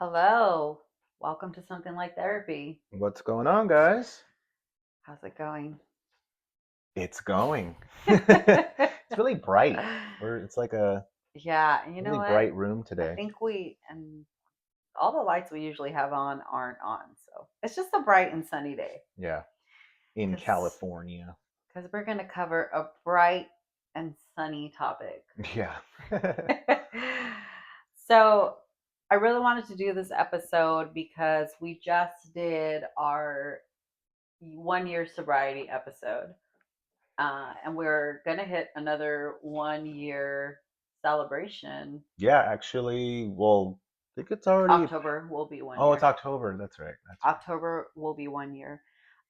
Hello. Welcome to Something Like Therapy. What's going on, guys? How's it going? It's going. It's really bright. It's like a Yeah, and you know really what? bright room I today. think and all the lights we usually have on aren't on. So it's just a bright and sunny day Yeah, in because California. we're going to cover a bright and sunny topic. Yeah. So I really wanted to do this episode because we just did our 1 year sobriety episode. And we're gonna hit another 1 year celebration. Yeah, actually, well, I think it's already. October will be one Oh, it's year. October. That's right. That's right. October will be 1 year.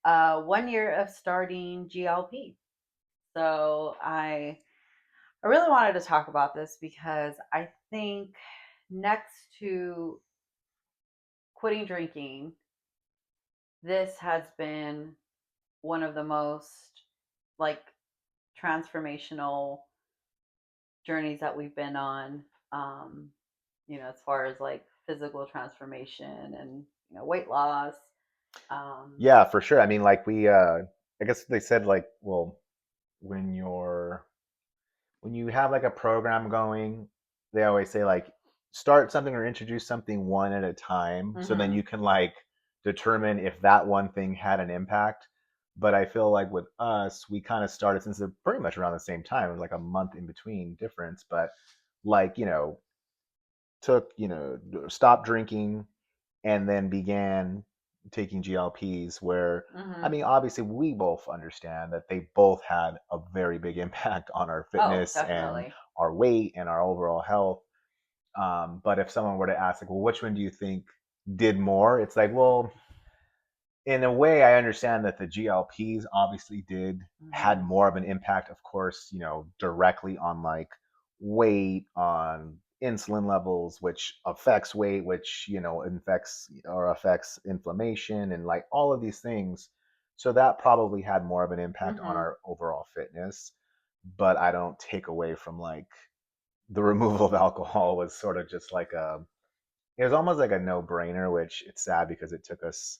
1 year of starting GLP. So I really wanted to talk about this because I think next to quitting drinking, this has been one of the most like transformational journeys that we've been on. Um, as far as like physical transformation and weight loss. Um, Yeah, for sure. I mean, like I guess they said like, well, when you're when you have like a program going, they always say like start something or introduce something one at a time so then mhm, you can like determine if that one thing had an impact. But I feel like with us, we kind of started since they're pretty much around the same time. It was like a month in between difference, but like, took, stopped drinking and then began taking GLPs where I mhm. mean, obviously we both understand that they both had a very big impact on our Oh, fitness and definitely. our weight and our overall health. But if someone were to ask, like, well, which one do you think did more? It's like, well, in a way, I understand that the GLPs obviously did had Mhm, more of an impact, of course, directly on like weight, on insulin levels, which affects weight, which, infects or affects inflammation and like all of these things. So that probably had more of an impact on mhm. our overall fitness. But I don't take away from like the removal of alcohol was sort of just like it was almost like a no-brainer, which it's sad because it took us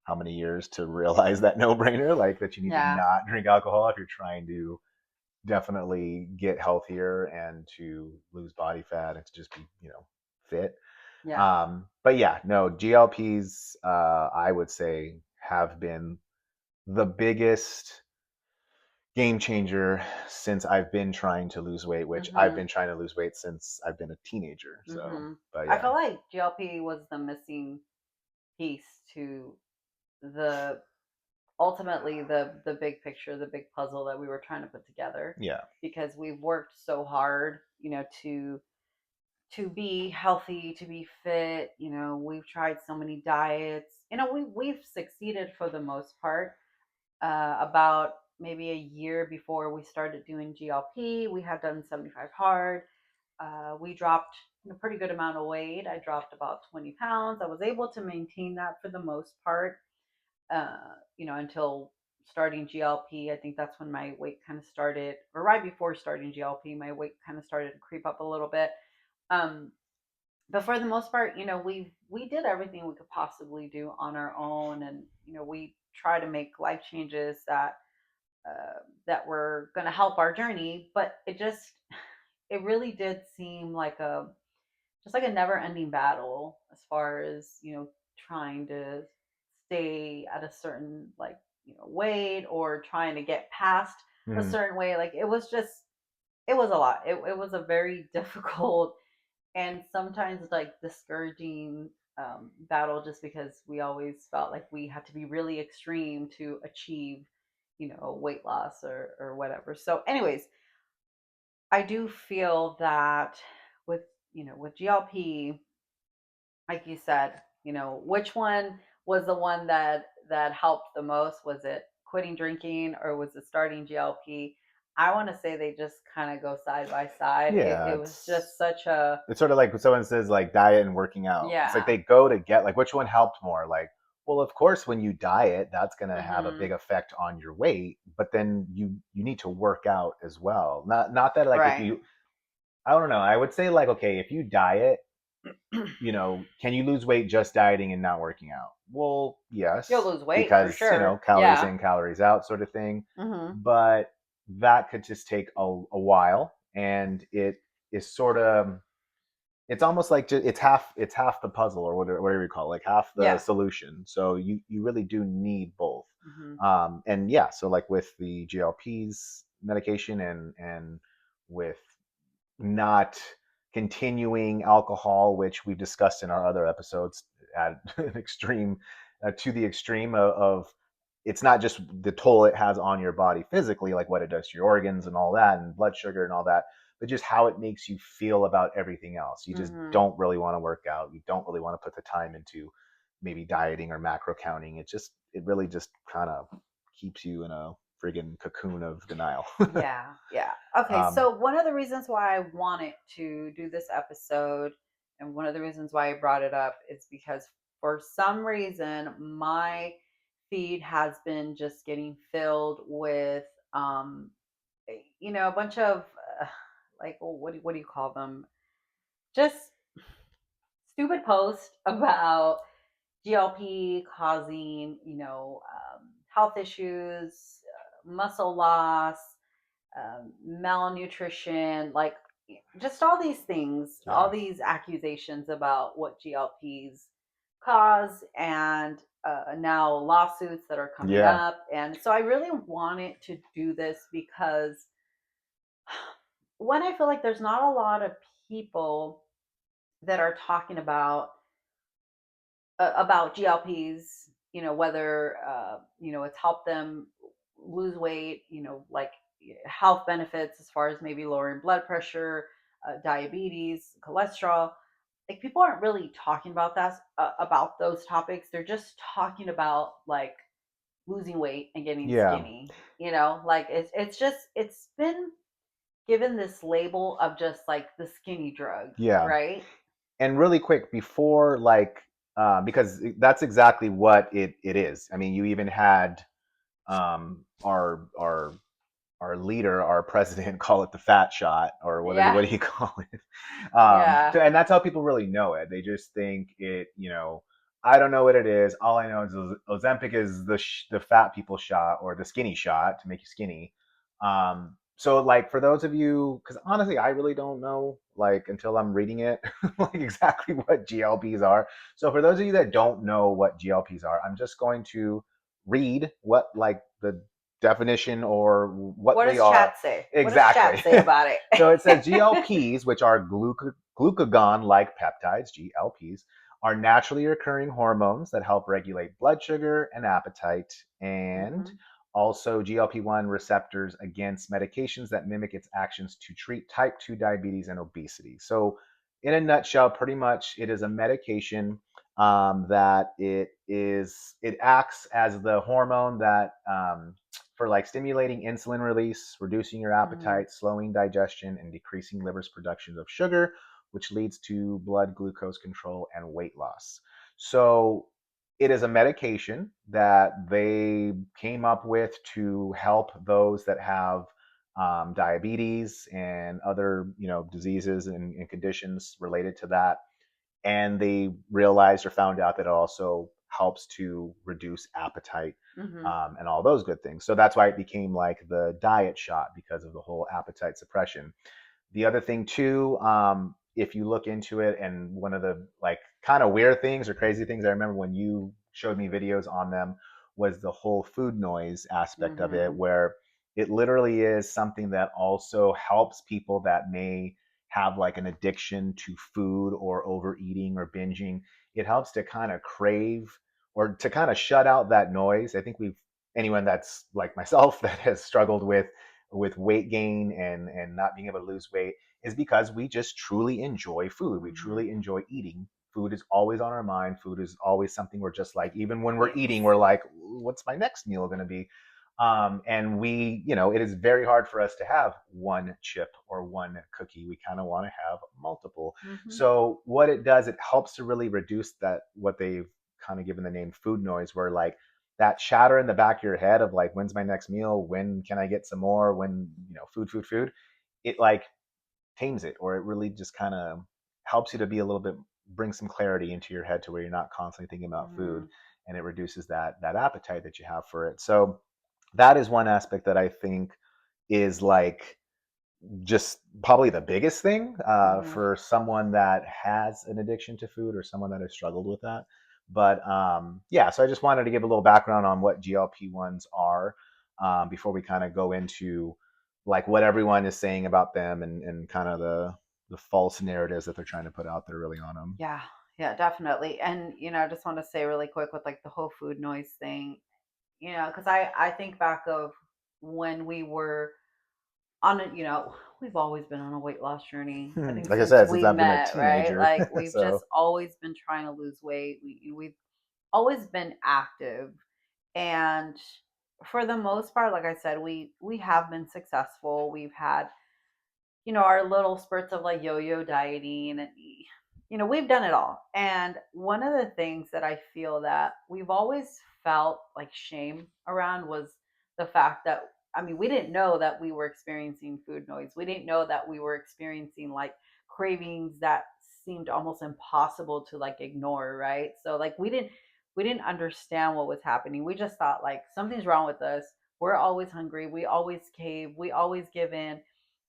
how many years to realize that no-brainer, like that you need to Yeah, not drink alcohol if you're trying to definitely get healthier and to lose body fat and to just be, fit. yeah. But yeah, no, GLPs, I would say, have been the biggest game changer since I've been trying to lose weight, which I've Mhm, been trying to lose weight since I've been a teenager. So, mhm. but I yeah. feel like GLP was the missing piece to the ultimately the big picture, the big puzzle that we were trying to put together Yeah. because we've worked so hard, to be healthy, to be fit. We've tried so many diets. We've succeeded for the most part. About maybe a year before we started doing GLP, we had done 75 hard. We dropped a pretty good amount of weight. I dropped about 20 pounds. I was able to maintain that for the most part, until starting GLP. I think that's when my weight kind of started, or right before starting GLP, my weight kind of started to creep up a little bit. Um, but for the most part, we did everything we could possibly do on our own, and we try to make life changes that were going to help our journey. But it really did seem like a just like a never ending battle as far as trying to stay at a certain weight or trying to get past a Mhm. certain way. Like it was a lot. It was a very difficult and sometimes like discouraging battle just because we always felt like we had to be really extreme to achieve weight loss or whatever. So anyways, I do feel that with with GLP, like you said, which one was the one that helped the most? Was it quitting drinking or was it starting GLP? I want to say they just kind of go side by side. Yeah, It was just such a it's sort of like when someone says like diet and working out. It's like yeah. they go to get like which one helped more? Like, well, of course, when you diet, that's gonna have a big Mhm. effect on your weight, but then you need to work out as well. Not that like if Right. you I don't know, I would say like okay, if you diet can you lose weight just dieting and not working out? Well, You'll yes, lose weight for because, sure. calories Yeah. in, calories out sort of thing. Hmm. But that could just take a while. And it is sort of, it's almost like it's half the puzzle, or whatever you call it, like half the Yeah. solution. So you really do need both. Hmm. And yeah, so like with the GLPs medication, and with not continuing alcohol, which we've discussed in our other episodes at an extreme, to the extreme of it's not just the toll it has on your body physically, like what it does to your organs and all that, and blood sugar and all that, but just how it makes you feel about everything else. You just Hmm. don't really want to work out. You don't really want to put the time into maybe dieting or macro counting. It really just kind of keeps you in a friggin' cocoon of denial. Yeah, yeah. Okay, um, so one of the reasons why I wanted to do this episode and one of the reasons why I brought it up is because for some reason my feed has been just getting filled with a bunch of like what do you call them? Just stupid posts about GLP causing, health issues, muscle loss, malnutrition, like just all these things, all yeah. these accusations about what GLPs cause, and now lawsuits that are coming Yeah. up. And so I really wanted to do this because when I feel like there's not a lot of people that are talking about GLPs, whether it's helped them lose weight, like health benefits as far as maybe lowering blood pressure, diabetes, cholesterol. Like people aren't really talking about those topics. They're just talking about like losing weight and getting Yeah. skinny. Like it's been given this label of just like the skinny drug, Yeah. right? And really quick before, like, because that's exactly what it is. I mean, you even had our leader, our president, call it the fat shot, or Yeah, what do you call it? yeah. And that's how people really know it. They just think it. I don't know what it is. All I know is Ozempic is the fat people shot, or the skinny shot to make you skinny. So like for those of you, because honestly, I really don't know, like until I'm reading it, like exactly what GLPs are. So for those of you that don't know what GLPs are, I'm just going to read what like the definition or what What they does are chat say? What does exactly. chat say about So it it? says GLPs, which are glucagon like peptides, GLPs, are naturally occurring hormones that help regulate blood sugar and appetite, and Hmm. also GLP-1 receptors against medications that mimic its actions to treat type 2 diabetes and obesity. So, in a nutshell, pretty much it is a medication that it acts as the hormone that for like stimulating insulin release, reducing your Hmm. appetite, slowing digestion, and decreasing liver's production of sugar, which leads to blood glucose control and weight loss. So it is a medication that they came up with to help those that have diabetes and other diseases and conditions related to that, and they realized or found out that it also helps to reduce appetite, Hmm. and all those good things. So that's why it became like the diet shot, because of the whole appetite suppression. The other thing too, if you look into it, and one of the like kind of weird things or crazy things I remember when you showed me videos on them, was the whole food noise aspect of it, Hmm. where it literally is something that also helps people that may have like an addiction to food, or overeating or binging. It helps to kind of crave, or to kind of shut out that noise. I think we've anyone that's like myself that has struggled with weight gain and not being able to lose weight, is because we just truly enjoy food. We Hmm. truly enjoy eating. Food is always on our mind. Food is always something we're just like, even when we're Yes. eating, we're like, what's my next meal going to be? And it is very hard for us to have one chip or one cookie. We kind of want to have multiple. Hmm. So what it does, it helps to really reduce that, what they've kind of given the name food noise, where like that chatter in the back of your head of like, when's my next meal? When can I get some more? When, food, it like tames it, or it really just kind of helps you to be a little bit brings some clarity into your head to where you're not constantly thinking about food, Mhm. and it reduces that appetite that you have for it. So that is one aspect that I think is like just probably the biggest thing Mhm. for someone that has an addiction to food or someone that has struggled with that. But yeah, so I just wanted to give a little background on what GLP-1s are before we kind of go into like what everyone is saying about them and kind of the false narratives that they're trying to put out there really on them. Yeah. Yeah, definitely. And I just want to say really quick with like the whole food noise thing, because I think back of when we were on a, we've always been on a weight loss journey. I think Like I since said, since we I've been a met, right? teenager, Like we've so just always been trying to lose weight. We've always been active, and for the most part, like I said, we have been successful. We've had our little spurts of like yo-yo dieting, and we've done it all. And one of the things that I feel that we've always felt like shame around was the fact that, I mean, we didn't know that we were experiencing food noise. We didn't know that we were experiencing like cravings that seemed almost impossible to like ignore, right? So like we didn't understand what was happening. We just thought like something's wrong with us. We're always hungry. We always cave. We always give in.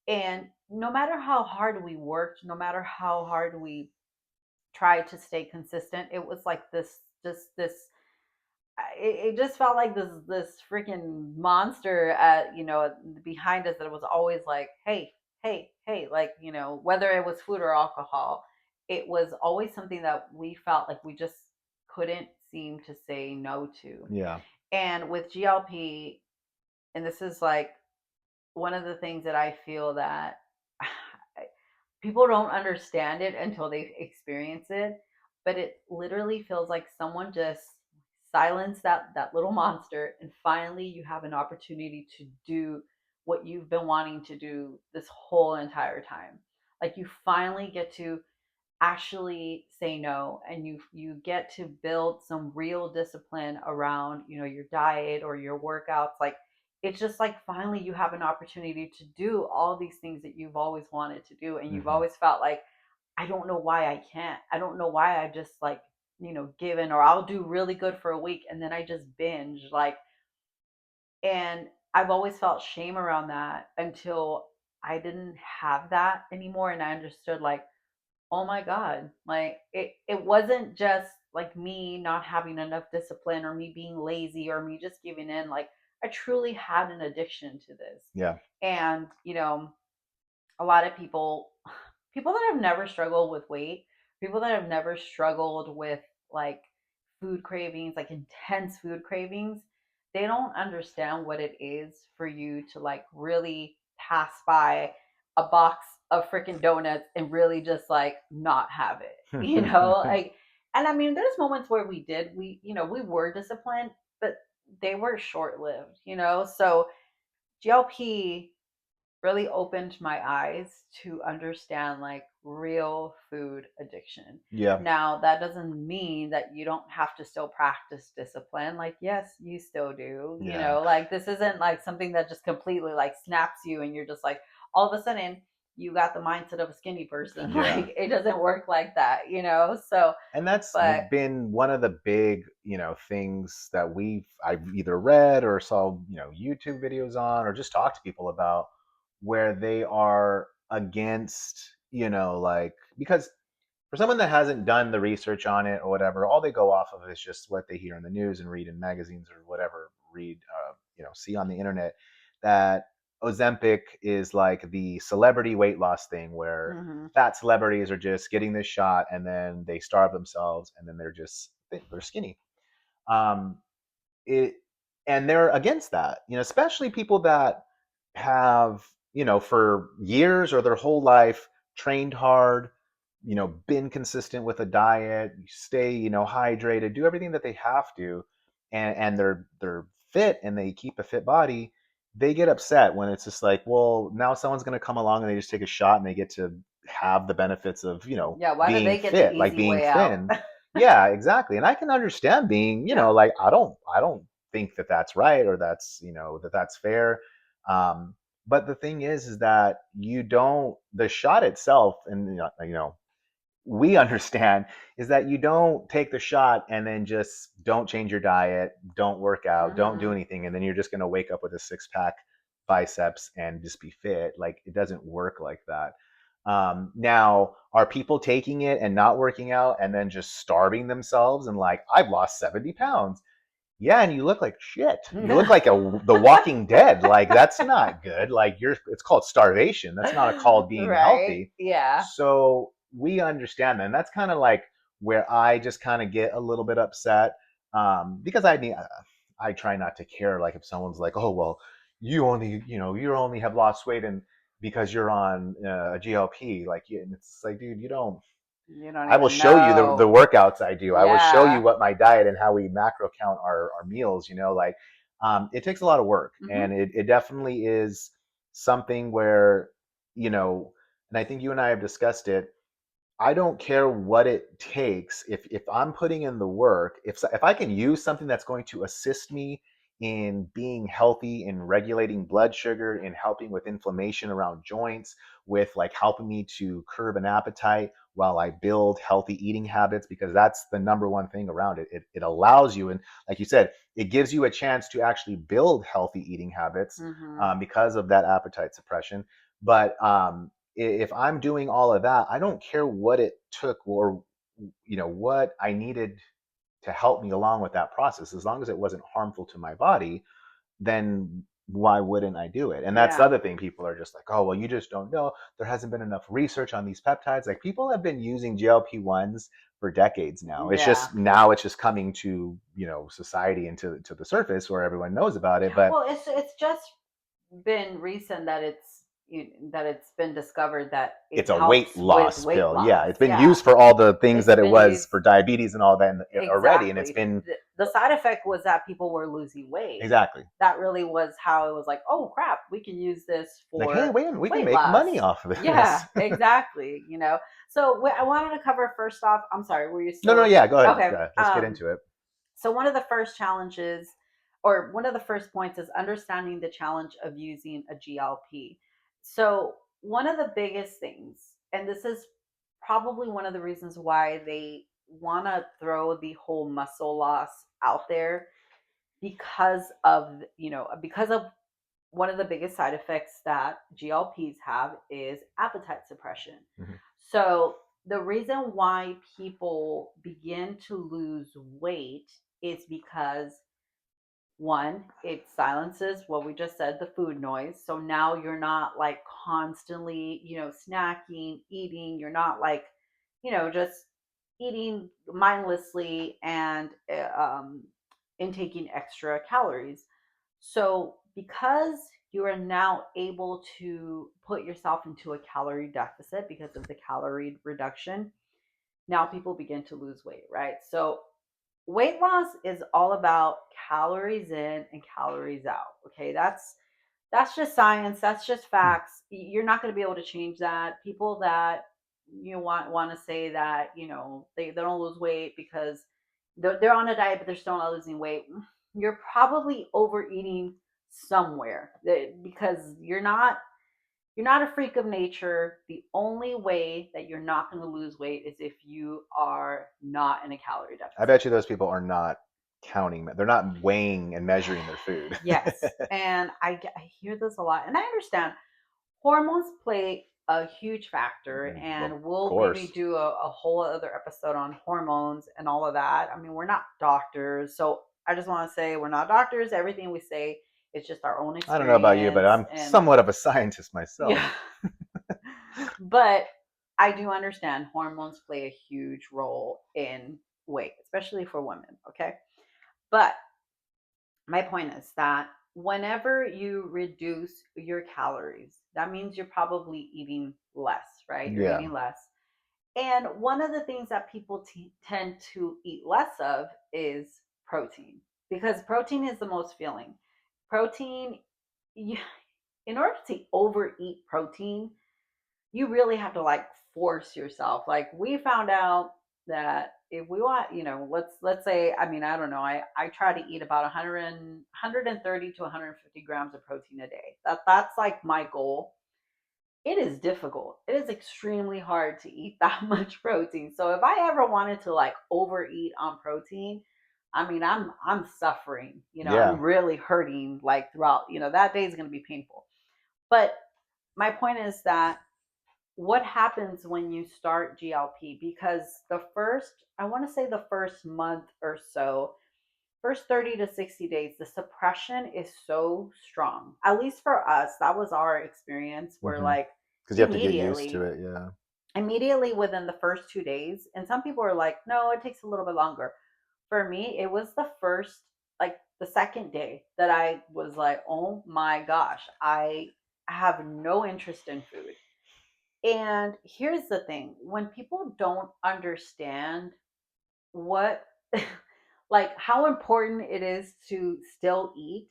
And no matter how hard we worked, no matter how hard we tried to stay consistent, it was like this it just felt like this freaking monster at behind us that was always like, hey, hey, hey, like, whether it was food or alcohol, it was always something that we felt like we just couldn't seem to say no to. yeah. And with GLP, and this is like one of the things that I feel that people don't understand it until they experience it, but it literally feels like someone just silenced that little monster, and finally you have an opportunity to do what you've been wanting to do this whole entire time. Like you finally get to actually say no, and you get to build some real discipline around your diet or your workouts. Like it's just like finally you have an opportunity to do all these things that you've always wanted to do, and you've Hmm. always felt like, I don't know why I can't, I don't know why I just like given, or I'll do really good for a week and then I just binge like. And I've always felt shame around that until I didn't have that anymore, and I understood like, oh my god, like it wasn't just like me not having enough discipline or me being lazy or me just giving in. Like I truly had an addiction to this. Yeah. And a lot of people that have never struggled with weight, people that have never struggled with like food cravings, like intense food cravings, they don't understand what it is for you to like really pass by a box of freaking donuts and really just like not have it, like. And I mean, there's moments where we were disciplined, but they were short lived, so GLP really opened my eyes to understand like real food addiction. Yeah. Now, that doesn't mean that you don't have to still practice discipline. Like, yes, you still do. Yeah. Like this isn't like something that just completely like snaps you and you're just like all of a sudden you got the mindset of a skinny person. Yeah. Like it doesn't work like that. So, And that's but been one of the big things that I've either read or saw YouTube videos on or just talked to people about, where they are against like, because for someone that hasn't done the research on it or whatever, all they go off of is just what they hear in the news and read in magazines or whatever, see on the internet, that Ozempic is like the celebrity weight loss thing where mhm. fat celebrities are just getting this shot and then they starve themselves and then they're skinny. Um, it and they're against that, especially people that have for years or their whole life trained hard, been consistent with a diet, stay hydrated, do everything that they have to, and they're fit and they keep a fit body. They get upset when it's just like, well, now someone's going to come along and they just take a shot and they get to have the benefits of Yeah, why do being they get the fit, like easy being way out? thin. Yeah, exactly. And I can understand being, Yeah. like, I don't think that that's right or that's, that's fair. Um, but the thing is that you don't, the shot itself, and we understand is that you don't take the shot and then just don't change your diet, don't work out, don't do Hmm. anything, and then you're just going to wake up with a six pack biceps and just be fit. Like it doesn't work like that. Now, are people taking it and not working out and then just starving themselves and like, I've lost 70 pounds? Yeah, and you look like shit. You look like the Walking Dead. Like that's not good. Like you're it's called starvation. That's not a called being Right. healthy. Yeah. So we understand that. And that's kind of like where I just kind of get a little bit upset because I try not to care like if someone's like, "Oh, well, you only have lost weight and because you're on a GLP." Like and it's like, dude, you don't You don't I will even show you the know. workouts I do. I will show you Yeah. what my diet and how we macro count our meals. Like it takes a lot of work, Hmm. and it definitely is something where and I think you and I have discussed it. I don't care what it takes. If I'm putting in the work, if I can use something that's going to assist me in being healthy, in regulating blood sugar, in helping with inflammation around joints, with like helping me to curb an appetite while I build healthy eating habits, because that's the number one thing around it. It allows you, and like you said, it gives you a chance to actually build healthy eating habits Hmm. because of that appetite suppression. But if I'm doing all of that, I don't care what it took or what I needed to help me along with that process. As long as it wasn't harmful to my body, then why wouldn't I do it? And that's the Yeah. other thing. People are just like, oh, well, you just don't know. There hasn't been enough research on these peptides. Like people have been using GLP-1s for decades now. It's Yeah. just now it's just coming to, society and to the surface where everyone knows about it. But Well, it's just been recent that that it's been discovered that it it's a weight helps with loss weight pill. Yeah, loss. it's been Yeah. used for all the things It's that it been was used for diabetes and all that already, and it's exactly. been The side effect was that people were losing weight. exactly That really was how it was like, oh crap, we can use this like, hey, for wait, we can weight make loss. money off of Yeah, this. exactly. So I wanted to cover first off. I'm sorry, were you No, no, still yeah, go ahead. okay? Let's get into it. So one of the first challenges, or one of the first points, is understanding the challenge of using a GLP. So one of the biggest things, and this is probably one of the reasons why they want to throw the whole muscle loss out there, because of one of the biggest side effects that GLPs have is appetite suppression. Mhm. So the reason why people begin to lose weight is because one, it silences what we just said, the food noise. So now you're not like constantly, snacking, eating. You're not like, just eating mindlessly and intaking extra calories. So because you are now able to put yourself into a calorie deficit because of the calorie reduction, now people begin to lose weight, right? So weight loss is all about calories in and calories out. Okay, that's just science. That's just Hmm. facts. You're not going to be able to change that. People that want to say that they don't lose weight because they're on a diet but they're still not losing weight. You're probably overeating somewhere because you're not a freak of nature. The only way that you're not going to lose weight is if you are not in a calorie I deficit. bet you those people are not counting. They're not weighing and measuring their food. Yes, and I hear this a lot, and I understand hormones play a huge factor, Of and we'll maybe course. do a whole other episode on hormones and all of that. I mean, we're not doctors, so I just want to say we're not doctors. Everything we say is just our own I don't know about you, but experience, I'm and somewhat of a scientist myself. yeah. But I do understand hormones play a huge role in weight, especially for women. Okay, but my point is that whenever you reduce your calories, that means you're probably eating less, right? You're Yeah. eating less. And one of the things that people tend to eat less of is protein, because protein is the most filling. Protein, you, in order to overeat protein, you really have to like force yourself. Like we found out that if we want, let's say, I mean, I don't know, I try to eat about 130 to 150 grams of protein a day. That's like my goal. it is difficult. It is extremely hard to eat that much protein. So if I ever wanted to like overeat on protein, I mean, I'm suffering. I'm Yeah. really hurting like throughout. That day is going to be painful. But my point is that what happens when you start GLP? Because I want to say the first month or so, first 30 to 60 days, the suppression is so strong. At least for us, that was our experience. Where Mm-hmm. like Because you have to get used to immediately, it. Yeah. immediately within the first 2 days, and some people are like, no, it takes a little bit longer. For me, it was like the second day that I was like, oh my gosh, I have no interest in food. And here's the thing, when people don't understand what, like, how important it is to still eat,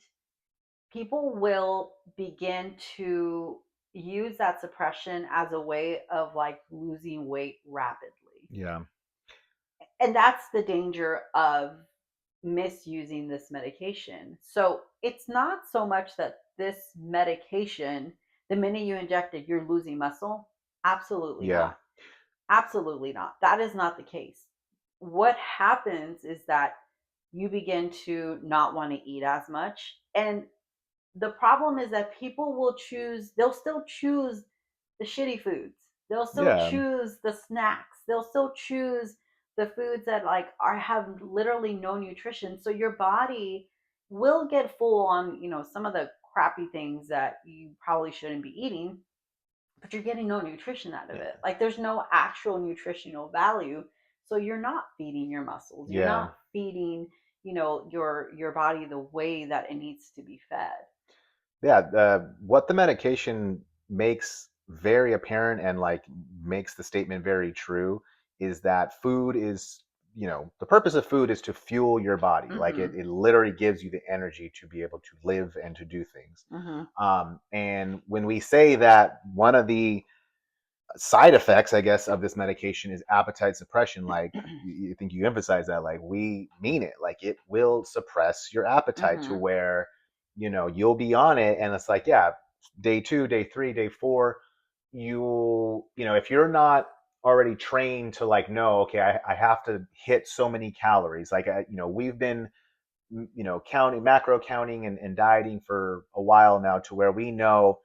people will begin to use that suppression as a way of like losing weight rapidly. Yeah. And that's the danger of misusing this medication. So it's not so much that this medication, the minute you inject it, you're losing muscle. Absolutely Yeah. not. Absolutely not. That is not the case. What happens is that you begin to not want to eat as much. And the problem is that people they'll still choose the shitty foods. They'll still Yeah. choose the snacks. They'll still choose the foods that like have literally no nutrition. So your body will get full on, some of the crappy things that you probably shouldn't be eating, but you're getting no nutrition out of Yeah. it. Like there's no actual nutritional value. So you're not feeding your muscles. You're Yeah. not feeding, your body the way that it needs to be fed. Yeah. What the medication makes very apparent and like makes the statement very true is that food is, the purpose of food is to fuel your body. Like Mm-hmm. it literally gives you the energy to be able to live and to do things. Mm-hmm. And when we say that one of the side effects, I guess, of this medication is appetite suppression. Like, you think you emphasize that, like, we mean it. Like, it will suppress your appetite to Mm-hmm. where, you'll be on it. And it's like, yeah, day two, day three, day four, if you're not already trained to like, no, okay, I have to hit so many calories. Like, we've been, counting, macro counting and dieting for a while now to where we know,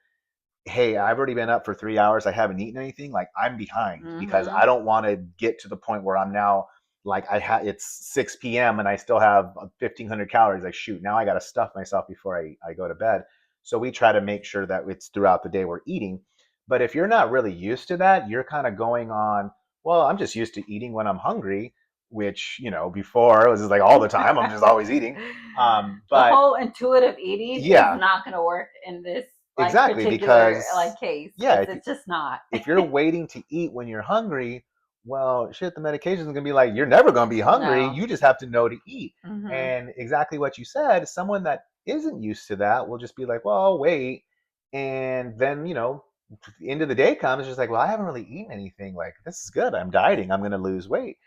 hey, I've already been up for 3 hours. I haven't eaten anything. Like I'm behind because Mm-hmm. I don't want to get to the point where I'm now like it's 6 p.m. and I still have 1,500 calories. Like shoot, now I got to stuff myself before I go to bed. So we try to make sure that it's throughout the day we're eating. But if you're not really used to that, you're kind of going on, well, I'm just used to eating when I'm hungry, which, before it was just like all the time. I'm just always eating. The But whole intuitive eating is yeah, not going to work in this like exactly. particular Because like case. yeah, It's just not. if you're waiting to eat when you're hungry, well, shit, the medication is going to be like, you're never going to be hungry. No. You just have to know to eat. Mm-hmm. And exactly what you said, someone that isn't used to that will just be like, well, I'll wait. And then, the end of the day comes, just like, well, I haven't really eaten anything. Like, this is good. I'm dieting. I'm going to lose weight.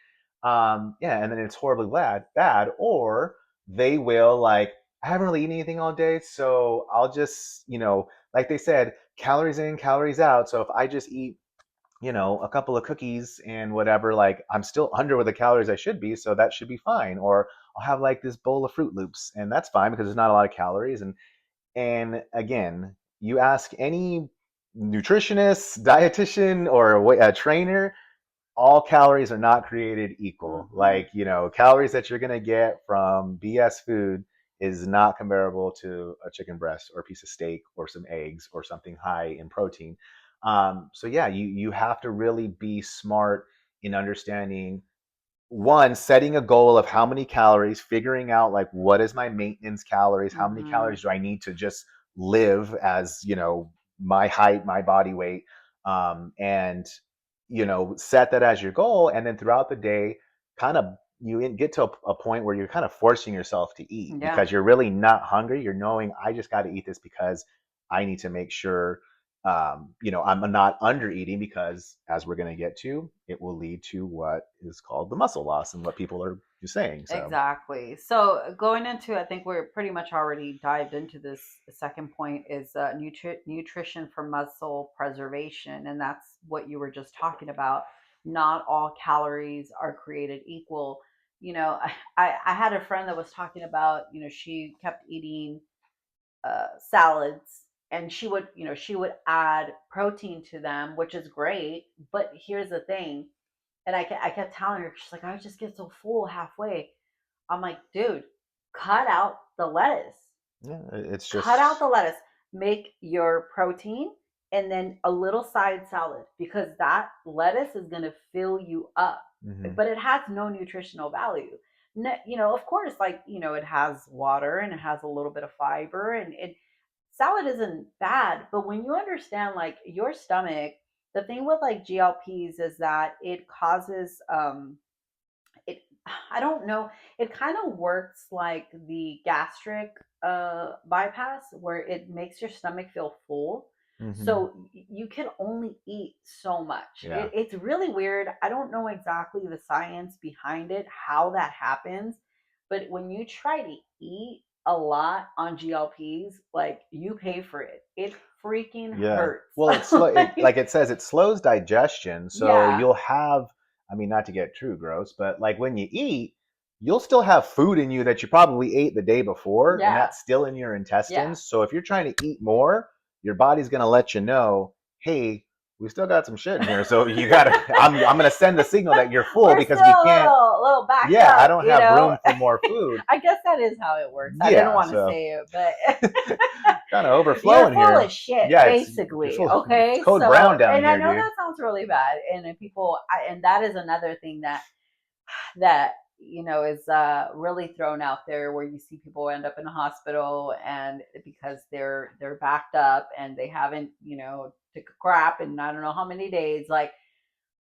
Yeah. And then it's horribly bad. Or they will like, I haven't really eaten anything all day. So I'll just, like they said, calories in, calories out. So if I just eat, a couple of cookies and whatever, like I'm still under where the calories I should be, so that should be fine. Or I'll have like this bowl of Fruit Loops, and that's fine because there's not a lot of calories. And again, you ask any nutritionist, dietitian, or a trainer, all calories are not created equal. Mm-hmm. Like, calories that you're going to get from BS food is not comparable to a chicken breast or a piece of steak or some eggs or something high in protein. So yeah, you have to really be smart in understanding, one, setting a goal of how many calories, figuring out like what is my maintenance calories, how many Mm-hmm. calories do I need to just live as, my height, my body weight, and set that as your goal. And then throughout the day, kind of you get to a point where you're kind of forcing yourself to eat Yeah. because you're really not hungry. You're knowing, I just got to eat this because I need to make sure, I'm not under eating, because as we're going to get to, it will lead to what is called the muscle loss and what people are you're saying. So Exactly. So going into, I think we're pretty much already dived into this. Second point is nutrition for muscle preservation, and that's what you were just talking about. Not all calories are created equal. I had a friend that was talking about, she kept eating salads, and she would add protein to them, which is great. But here's the thing, and I kept telling her, she's like, I just get so full halfway. I'm like, dude, cut out the lettuce. yeah, it's Cut out just the lettuce. Make your protein and then a little side salad, because that lettuce is going to fill you up. hmm But it has no nutritional value. Of course, like, it has water and it has a little bit of fiber, and salad isn't bad. But when you understand, like, your stomach, the thing with like GLPs is that it causes it I don't know, it kind of works like the gastric bypass, where it makes your stomach feel full. hmm So you can only eat so much. yeah. It's really weird. I don't know exactly the science behind it, how that happens. But when you try to eat a lot on GLPs, like, you pay for it. It freaking Yeah. hurts. Well, like it says, it slows digestion. So Yeah, you'll have, I mean, not to get too gross, but like when you eat, you'll still have food in you that you probably ate the day before, and yeah, that's still in your yeah. intestines. So if you're trying to eat more, your body's going to let you know, hey, we still got some shit in here. So you got to, I'm going to send the signal that you're full We're because still we a can't, little backed yeah, I up, don't have room for more food. I guess that is how it works. I didn't Yeah. want to So say it, but kind of you're overflowing full of here. shit, Yeah, it's basically. full, it's Okay, code so, brown down and I here, know dude. that sounds really bad, and then and that is another thing that is really thrown out there, where you see people end up in a hospital, and because they're backed up and they haven't took a crap in I don't know how many days. Like,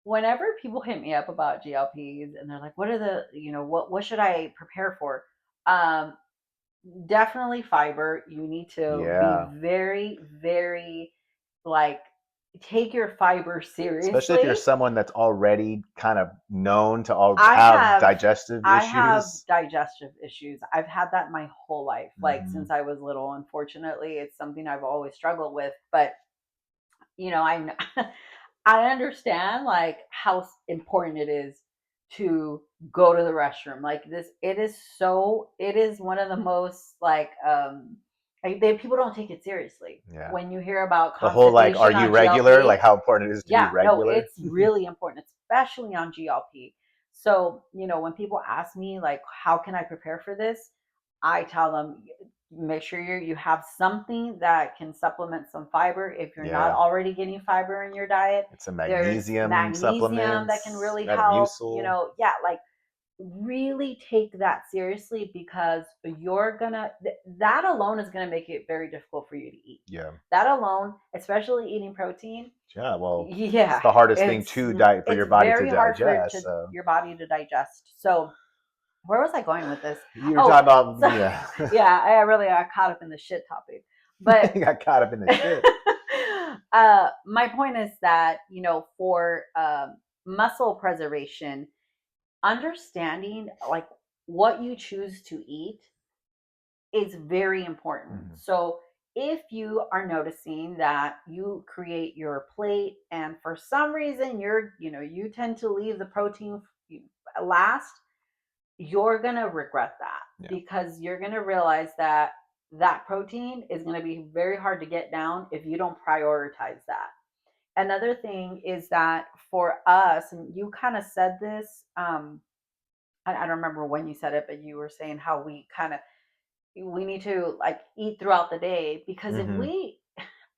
whenever people hit me up about GLPs and they're like, what are the, what should I prepare for? Um, Definitely fiber. You need to be Yeah. very, very, like, take your fiber Especially if you're seriously. someone that's already kind of known to all I have have digestive I have issues. digestive issues. I've had that my whole life, like hmm since I was little. Unfortunately, it's something I've always struggled with. But I know, I understand, like, how important it is to go to the restroom. Like, this, it is one of the most, like, people don't take it seriously Yeah. when you hear about The whole like, are constipation you on regular? GLP. Like how important it is to be Yeah, no, regular. it's really important, especially on GLP. So, when people ask me, like, how can I prepare for this? I tell them, make sure you have something that can supplement some fiber. If you're not Yeah. already getting fiber in your diet, It's some there's magnesium magnesium that can supplements, really help. Metamucil. Yeah, like, really take that seriously, because that alone is gonna make it very difficult for you to eat. Yeah. That alone, especially eating protein, Yeah. Well, it's yeah, the hardest thing it's to diet for it's your body to very hard for digest. So your body to digest. So, where was I going with this? you were Oh, talking about, so yeah. yeah, I really got caught up in the shit topic. But You got caught up in the shit. my point is that, for muscle preservation, understanding, like, what you choose to eat is very important. hmm So if you are noticing that you create your plate, and for some reason you tend to leave the protein last, you're going to regret that, Yeah. because you're going to realize that that protein is going to be very hard to get down if you don't prioritize that. Another thing is that for us, and you kind of said this, I don't remember when you said it, but you were saying how we need to, like, eat throughout the day, because if hmm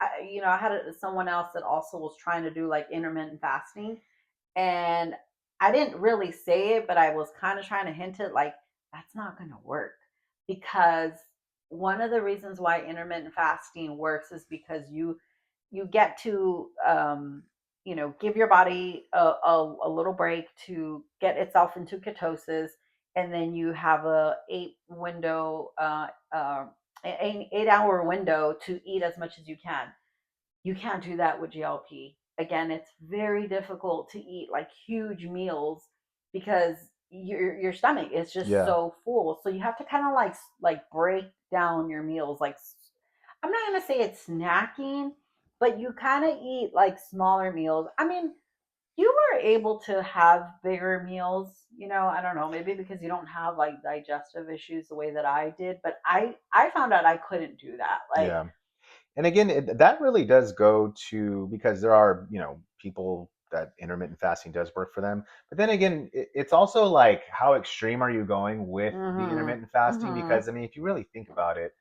I had someone else that also was trying to do like intermittent fasting, and I didn't really say it, but I was kind of trying to hint it, like, that's not going to work, because one of the reasons why intermittent fasting works is because you get to give your body a little break to get itself into ketosis, and then you have a 8 hour window to eat as much as you can. You can't do that with GLP. Again, it's very difficult to eat like huge meals, because your stomach is just Yeah. so full. So you have to kind of like break down your meals. Like I'm not gonna say it's snacking, but you kind of eat like smaller meals. I mean, you were able to have bigger meals, I don't know, maybe because you don't have like digestive issues the way that I did, but I found out I couldn't do that. Like, Yeah. And again, that really does go to, because there are, people that intermittent fasting does work for them. But then again, it's also like, how extreme are you going with the mhm. intermittent fasting? Mhm. Because I mean, if you really think about it,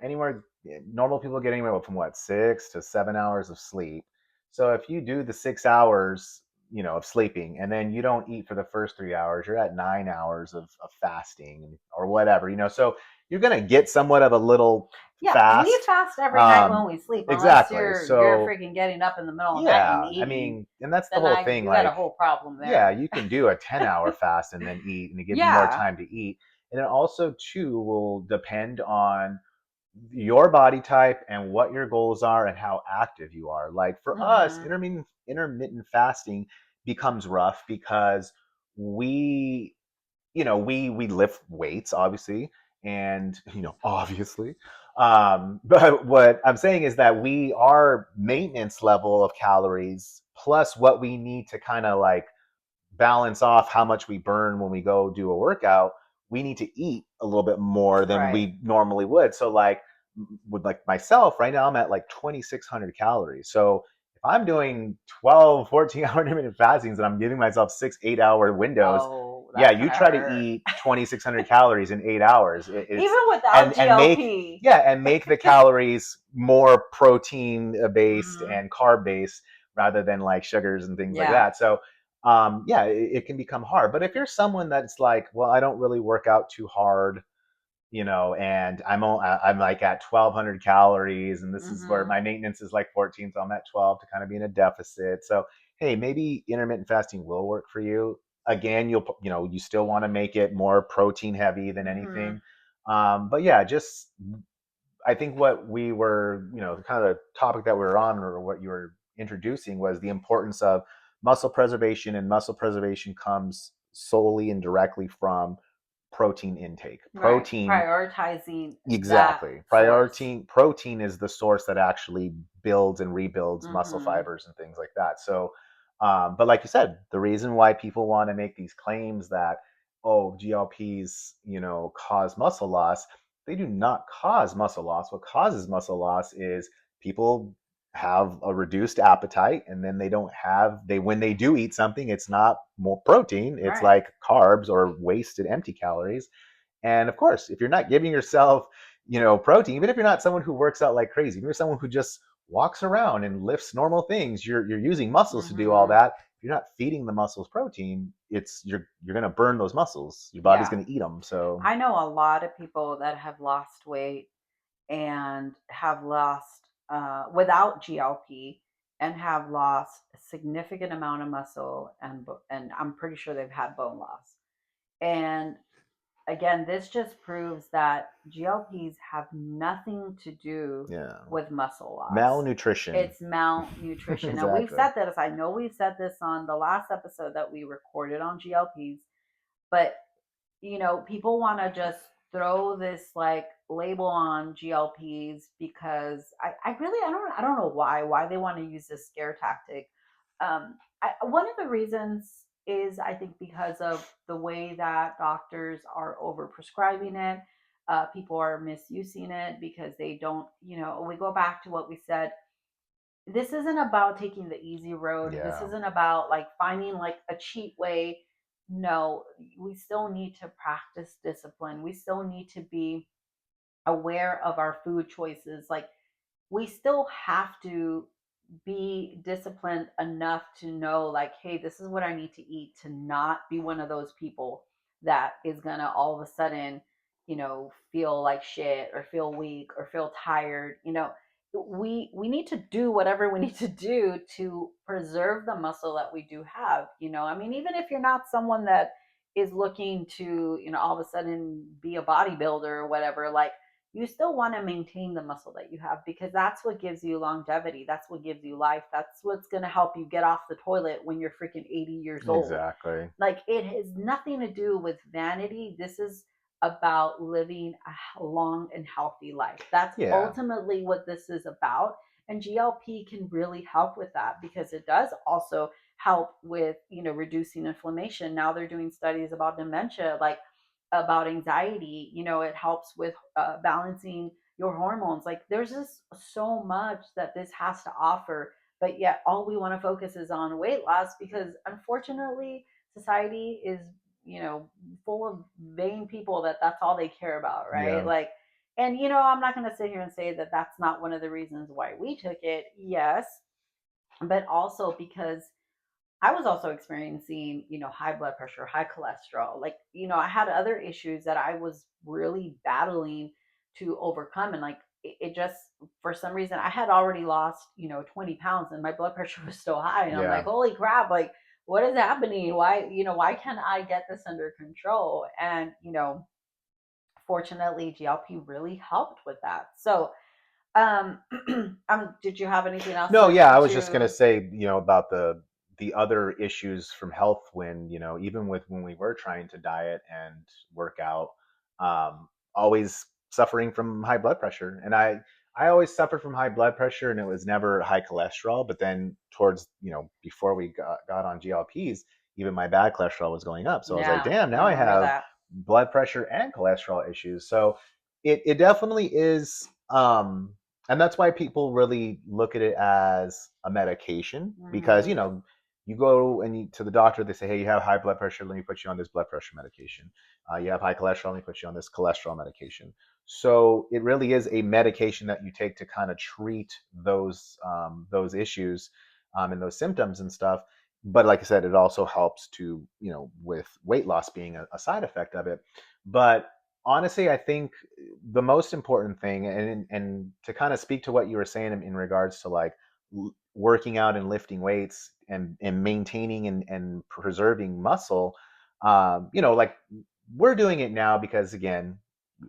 anywhere, normal people get anywhere from what, 6 to 7 hours of sleep. So if you do the 6 hours, of sleeping, and then you don't eat for the first 3 hours, you're at 9 hours of fasting or whatever. So you're gonna get somewhat of a little Yeah, we fast. fast every night when Um, we sleep, unless exactly. you're So freaking getting up in the middle of the night and yeah, I eating. mean, and that's the Then whole I thing. you got a Like, whole problem yeah, there. you can do a 10-hour fast and then eat, and it gives you more Yeah. time to eat. And it also too will depend on your body type and what your goals are and how active you are. Like for us, Mhm. intermittent fasting becomes rough because we we lift weights, obviously, and obviously. But what I'm saying is that we our maintenance level of calories plus what we need to kind of like balance off how much we burn when we go do a workout, we need to eat a little bit more than Right. we normally would. So like with like myself right now, I'm at like 2,600 calories. So if I'm doing 12, 14 hour intermittent fastings and I'm giving myself 6, 8 hour windows, Oh, yeah, that's you gonna try to hurt. eat 2,600 calories in 8 hours. It's Even without and make, GLP. yeah, and make the calories more protein based Mhm. and carb based rather than like sugars and things like Yeah. that. So yeah, it can become hard. But if you're someone that's like, well, I don't really work out too hard, and I'm like at 1,200 calories, and this is where Mhm. my maintenance is like 14, so I'm at 12 to kind of be in a deficit. So hey, maybe intermittent fasting will work for you. Again, you still want to make it more protein heavy than Mhm. anything. But yeah, just I think what we were, kind of the topic that we were on, or what you were introducing, was the importance of muscle preservation, and muscle preservation comes solely and directly from protein intake. Right. Protein, Prioritizing that exactly. source. Protein is the source that actually builds and rebuilds muscle Mhm. fibers and things like that. So, but like you said, the reason why people want to make these claims that, oh, GLPs, cause muscle loss, they do not cause muscle loss. What causes muscle loss is people have a reduced appetite, and then they when they do eat something, it's not more protein, it's Right. like carbs or wasted empty calories. And of course, if you're not giving yourself, protein, even if you're not someone who works out like crazy, if you're someone who just walks around and lifts normal things, you're using muscles to do all Mhm. that. If you're not feeding the muscles protein, you're going to burn those muscles. Your body's Yeah. going to eat them. So I know a lot of people that have lost weight and have lost without GLP and have lost a significant amount of muscle and I'm pretty sure they've had bone loss. And again, this just proves that GLPs have nothing to do yeah, with muscle loss. malnutrition. It's malnutrition. And we've Exactly. said this, I know we've said this on the last episode that we recorded on GLPs, but people want to just throw this like label on GLPs because I really I don't know why they want to use this scare tactic. One of the reasons is I think because of the way that doctors are over prescribing it. People are misusing it because they don't, we go back to what we said. This isn't about taking the easy road. This Yeah. isn't about like finding like a cheat way. No, we still need to practice discipline. We still need to be aware of our food choices. Like we still have to be disciplined enough to know like, hey, this is what I need to eat to not be one of those people that is gonna all of a sudden, feel like shit or feel weak or feel tired. We need to do whatever we need to do to preserve the muscle that we do have. I mean, even if you're not someone that is looking to, all of a sudden be a bodybuilder or whatever, like you still want to maintain the muscle that you have because that's what gives you longevity. That's what gives you life. That's what's going to help you get off the toilet when you're freaking 80 years old. Exactly. Like it has nothing to do with vanity. This is about living a long and healthy life. That's Yeah. ultimately what this is about. And GLP can really help with that because it does also help with, reducing inflammation. Now they're doing studies about dementia, like about anxiety. It helps with balancing your hormones. Like there's just so much that this has to offer, but yet all we want to focus is on weight loss because unfortunately society is, you know full of vain people that that's all they care about, right? Yeah. Like, and I'm not going to sit here and say that that's not one of the reasons why we took it. Yes, but also because I was also experiencing, high blood pressure, high cholesterol. Like, I had other issues that I was really battling to overcome. And like, it just, for some reason, I had already lost, 20 pounds and my blood pressure was still high. And I'm like, Yeah. holy crap, like, what is happening? Why can't I get this under control? And, fortunately, GLP really helped with that. So, um, did you have anything else No, yeah, I was just gonna to, say, about the other issues from health when, even with when we were trying to diet and work out, always suffering from high blood pressure. And I always suffered from high blood pressure and it was never high cholesterol. But then towards, before we got on GLPs, even my bad cholesterol was going up. So I was like, yeah, damn, I now I remember have that. blood pressure and cholesterol issues. So it definitely is and that's why people really look at it as a medication because Hmm. you go to the doctor, they say, hey, you have high blood pressure, let me put you on this blood pressure medication. You have high cholesterol, let me put you on this cholesterol medication. So it really is a medication that you take to kind of treat those issues and those symptoms and stuff. But like I said, it also helps to with weight loss being a side effect of it. But honestly, I think the most important thing, and to kind of speak to what you were saying in regards to like working out and lifting weights and maintaining and preserving muscle, like we're doing it now because again,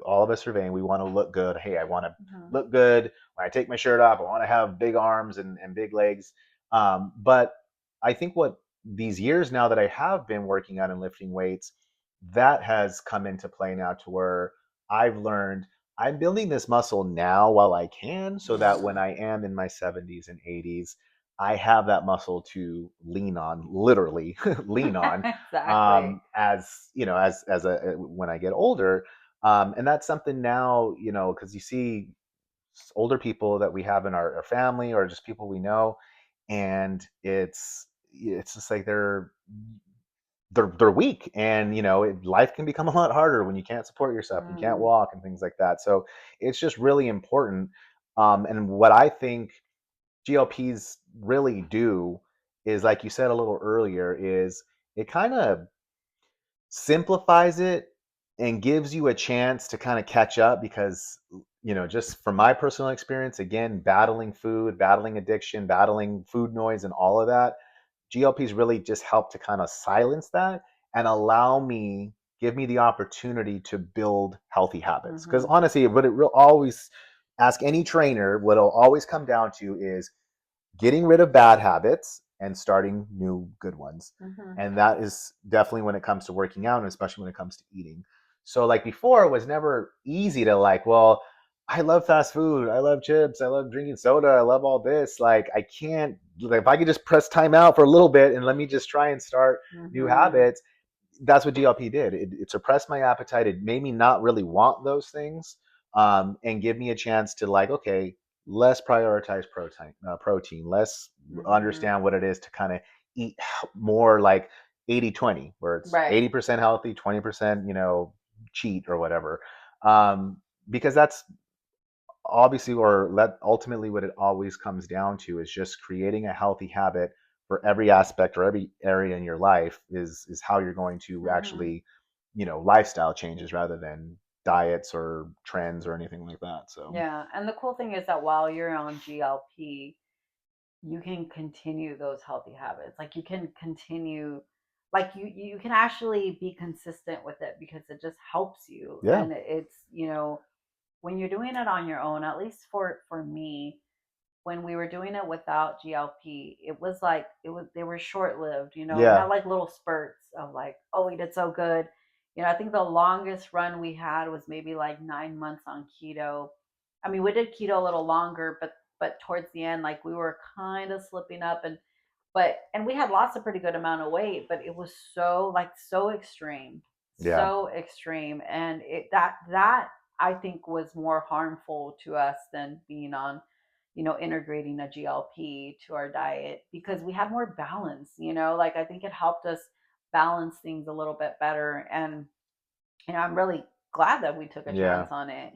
all of us are vain. We want to look good. Hey, I want to Hmm. look good when I take my shirt off. I want to have big arms and big legs. But I think what these years now that I have been working out and lifting weights, that has come into play now to where I've learned I'm building this muscle now while I can so that when Hmm. I am in my 70s and 80s, I have that muscle to lean on, literally lean on, Exactly. as a when I get older. And that's something now, because you see older people that we have in our family or just people we know, and it's just like they're weak, and life can become a lot harder when you can't support yourself and you can't Mm. walk and things like that. So it's just really important. And what I think GLPs really do is, like you said a little earlier, is it kind of simplifies it and gives you a chance to kind of catch up because just from my personal experience, again, battling food, battling addiction, battling food noise and all of that, GLPs really just help to kind of silence that and give me the opportunity to build healthy habits. Because Mhm. honestly, what it will always ask any trainer, what it'll always come down to is getting rid of bad habits and starting new good ones. Mhm. And that is definitely when it comes to working out, and especially when it comes to eating. So, like before, it was never easy to like, well, I love fast food. I love chips. I love drinking soda. I love all this. Like, I can't, like, if I could just press time out for a little bit and let me just try and start new Mhm. habits, that's what GLP did. It suppressed my appetite. It made me not really want those things, and give me a chance to like, okay, less prioritize protein, less Mhm. understand what it is to kind of eat more like 80-20, where it's Right. 80% healthy, 20%, cheat or whatever. Um, because that's obviously, or that ultimately what it always comes down to is just creating a healthy habit for every aspect or every area in your life is how you're going to Mhm. actually, lifestyle changes rather than diets or trends or anything like that. So Yeah, and the cool thing is that while you're on GLP, you can continue those healthy habits. Like you can continue, like you can actually be consistent with it because it just helps you, yeah. and it's when you're doing it on your own, at least for me, when we were doing it without GLP, it was like they were short lived. We had Yeah, like little spurts of like, oh, we did so good. I think the longest run we had was maybe like 9 months on keto. I mean, we did keto a little longer, but towards the end, like we were kind of slipping up, and we had lost a pretty good amount of weight, but it was so extreme, yeah, so extreme, and that I think was more harmful to us than being on, integrating a GLP to our diet, because we had more balance. Like I think it helped us balance things a little bit better, and I'm really glad that we took a chance yeah. on it.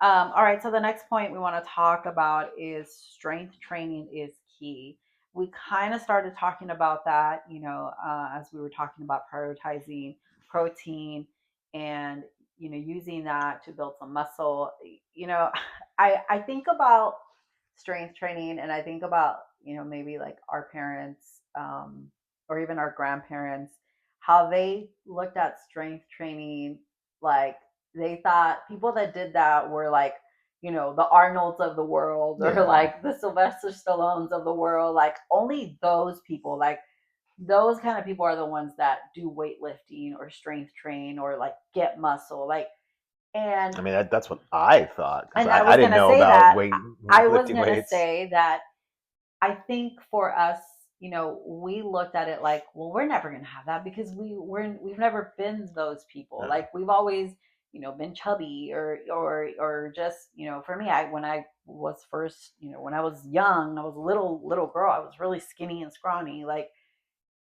All right, so the next point we want to talk about is strength training is key. We kind of started talking about that, as we were talking about prioritizing protein and, using that to build some muscle. You know, I think about strength training, and I think about, maybe like our parents, or even our grandparents, how they looked at strength training, like they thought people that did that were like, the Arnolds of the world, or Yeah. like the Sylvester Stallones of the world. Like only those people, like those kind of people are the ones that do weightlifting or strength train or like get muscle. Like, and I mean, that's what I thought because and I I was didn't gonna know say about that. I was lifting gonna weights. say that I think for us, we looked at it like, well, we're never gonna have that because we've never been those people. No. Like we've always, been chubby, or just, for me, I when I was first, when I was young, I was a little girl, I was really skinny and scrawny, like,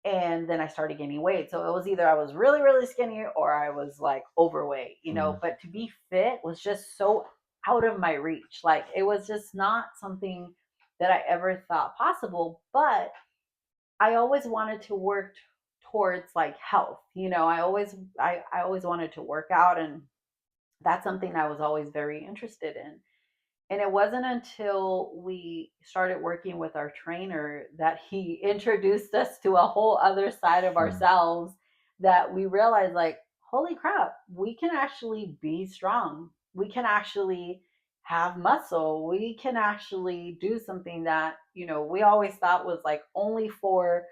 and then I started gaining weight. So it was either I was really, really skinny or I was like overweight, Mm. but to be fit was just so out of my reach. Like it was just not something that I ever thought possible. But I always wanted to work towards like health. I always wanted to work out, and that's something I was always very interested in. And it wasn't until we started working with our trainer that he introduced us to a whole other side of Mm. ourselves, that we realized, like, holy crap, we can actually be strong. We can actually have muscle. We can actually do something that, we always thought was like only for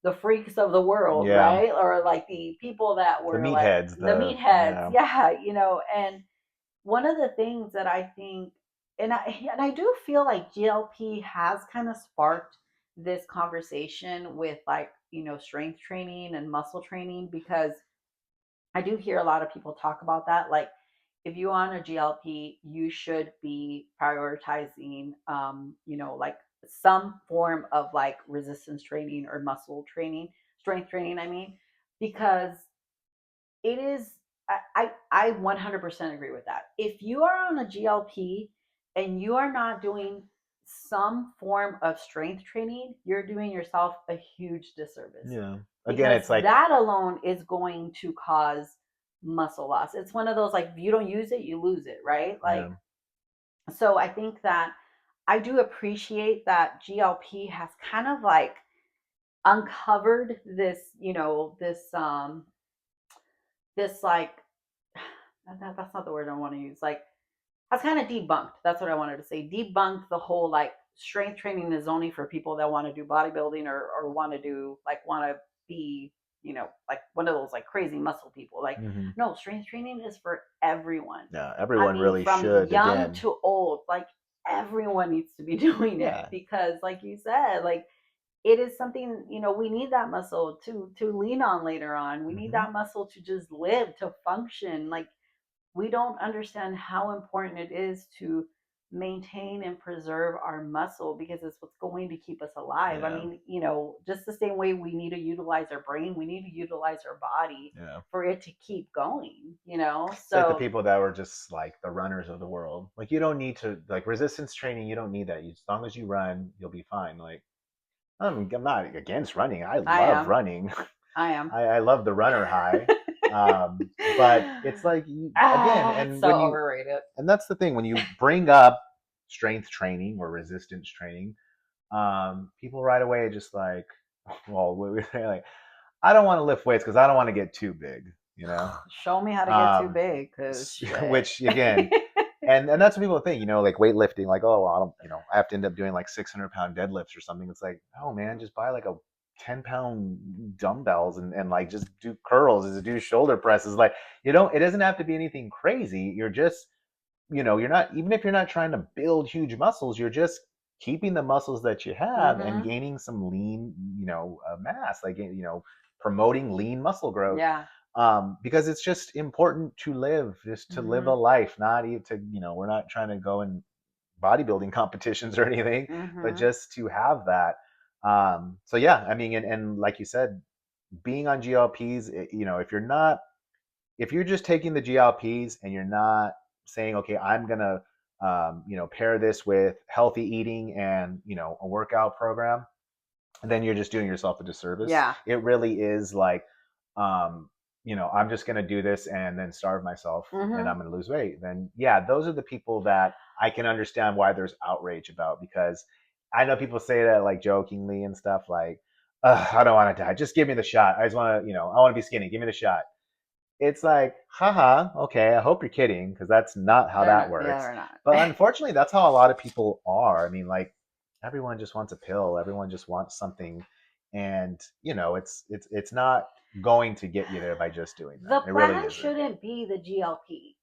the freaks of the world, Yeah. right? Or like the people that The were like meatheads, the the meatheads. yeah. Yeah, and one of the things that I think, and I do feel like GLP has kind of sparked this conversation with, like, strength training and muscle training, because I do hear a lot of people talk about that. Like, if you're on a GLP, you should be prioritizing, like some form of like resistance training or muscle training, strength training. I mean, because it is, I 100% agree with that. If you are on a GLP and you are not doing some form of strength training, you're doing yourself a huge disservice, Yeah. Again, because it's like that alone is going to cause muscle loss. It's one of those, like, if you don't use it, you lose it, right? Like, yeah. so I think that I do appreciate that GLP has kind of like uncovered this like, that's not the word I want to use. Like, that's kind of debunked. That's what I wanted to say. Debunked the whole like strength training is only for people that want to do bodybuilding, or want to be, like one of those like crazy muscle people. Like, Hmm. no, strength training is for everyone. Yeah. I Everyone mean, really from should. young Again. to old, like everyone needs to be doing it, Yeah. because like you said, like it is something, we need that muscle to lean on later on. We need Hmm. that muscle to just live, to function. Like, we don't understand how important it is to maintain and preserve our muscle, because it's what's going to keep us alive. I Yeah. mean, just the same way we need to utilize our brain, we need to utilize our body Yeah. for it to keep going. It's like the So people that were just like the runners of the world. Like you don't need to like resistance training. You don't need that. As long as you run, you'll be fine. Like I'm not against running. I I love am. running. I am. I love the runner high. But it's like again, It's and so when you overrated. and that's the thing when you bring up strength training or resistance training, people right away just like, well, we say like, I don't want to lift weights because I don't want to get too big, you know. Show me how to get too Um, big, because shit. which again, and that's what people think, like weightlifting, like, oh, well, I don't, I have to end up doing like 600-pound deadlifts or something. It's like, oh man, just buy like a 10-pound dumbbells and like just do curls, just do shoulder presses. Like, it doesn't have to be anything crazy. You're just, you're not, even if you're not trying to build huge muscles, you're just keeping the muscles that you have and Mhm. gaining some lean, mass, like, promoting lean muscle growth. Yeah. Because it's just important to live, just to live a Mhm. life, not even to, we're not trying to go in bodybuilding competitions or anything, but Mhm. just to have that. So yeah, I mean, and like you said, being on GLPs, if you're just taking the GLPs and you're not saying, okay, I'm gonna, pair this with healthy eating and a workout program, then you're just doing yourself a disservice. Yeah. It really is like, um, I'm just going to do this and then starve myself and I'm Mhm. going to lose weight. Then, yeah, those are the people that I can understand why there's outrage about, because I know people say that like jokingly and stuff like, I don't want to die. Just give me the shot. I just want to, I want to be skinny. Give me the shot. It's like, haha, okay, I hope you're kidding, because that's not how They're that not. Yeah, works. they're not. But unfortunately, that's how a lot of people are. I mean, like, everyone just wants a pill, everyone just wants something, and it's not going to get you there by just doing The that. It really plan isn't. shouldn't be the GLP.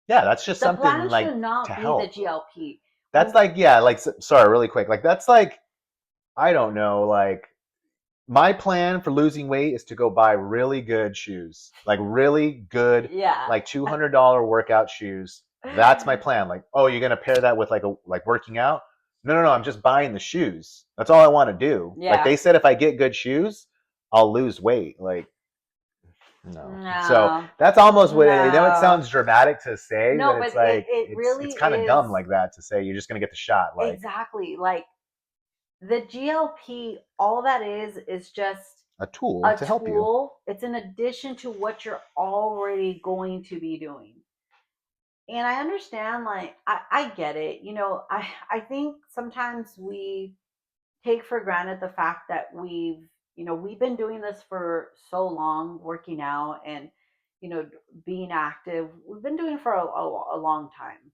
Yeah, that's just The something plan like should to not be the help. GLP. That's like, yeah, like, sorry, really quick, like, that's like, I don't know, like, my plan for losing weight is to go buy really good shoes, like really good, Yeah. like $200 workout shoes. That's my plan. Like, oh, you're gonna pair that with like working out? No, no, no. I'm just buying the shoes. That's all I want to do. Like Yeah. they said, if I get good shoes, I'll lose weight. Like, no. So No. that's almost what it No. sounds dramatic to say, but No, but it's it like it it's really kind of dumb is like that to say you're just gonna get the shot. Like exactly like the GLP, all that is just a tool a to help you. tool. It's an addition to what you're already going to be doing. And I understand, like, I get it. I think sometimes we take for granted the fact that we've been doing this for so long, working out and, being active. We've been doing it for a long time.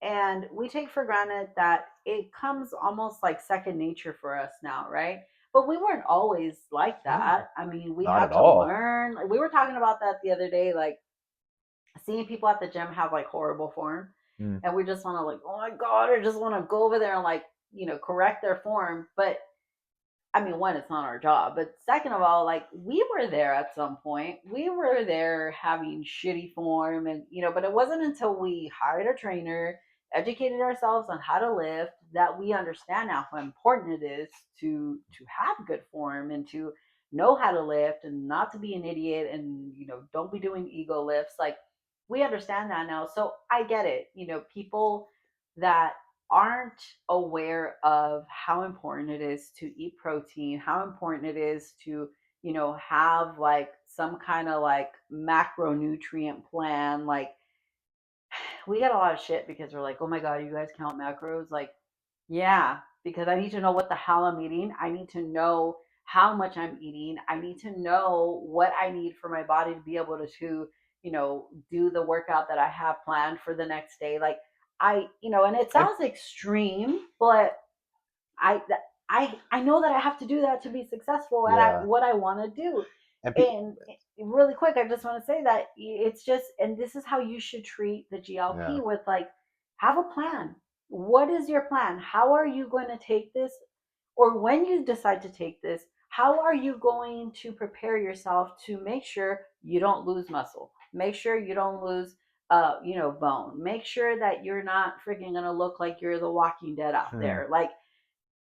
And we take for granted that it comes almost like second nature for us now, right? But we weren't always like No, that. I mean, we not had at to all. learn. Like, we were talking about that the other day, like seeing people at the gym have like horrible form. Mm, And we just want to, like, oh my God, I just want to go over there and, like, correct their form. But I mean, one, it's not our job, but second of all, like, we were there at some point. We were there having shitty form, and but it wasn't until we hired a trainer, educated ourselves on how to lift, that we understand now how important it is to have good form and to know how to lift and not to be an idiot and don't be doing ego lifts. Like, we understand that now, so I get it. People that aren't aware of how important it is to eat protein, how important it is to, have like some kind of like macronutrient plan. Like, we get a lot of shit because we're like, oh my God, you guys count macros? Like, yeah, because I need to know what the hell I'm eating. I need to know how much I'm eating. I need to know what I need for my body to be able to, do the workout that I have planned for the next day. Like, and it and sounds extreme, but I I know that I have to do that to be successful at yeah, what I want to do. and And really quick, I just want to say that it's just, and this is how you should treat the yeah, GLP with, like, have a plan. What is your plan? How are you going to take this? Or when you decide to take this, how are you going to prepare yourself to make sure you don't lose muscle? Make sure you don't lose bone. Make sure that you're not freaking gonna look like you're the walking dead out hmm, there. Like,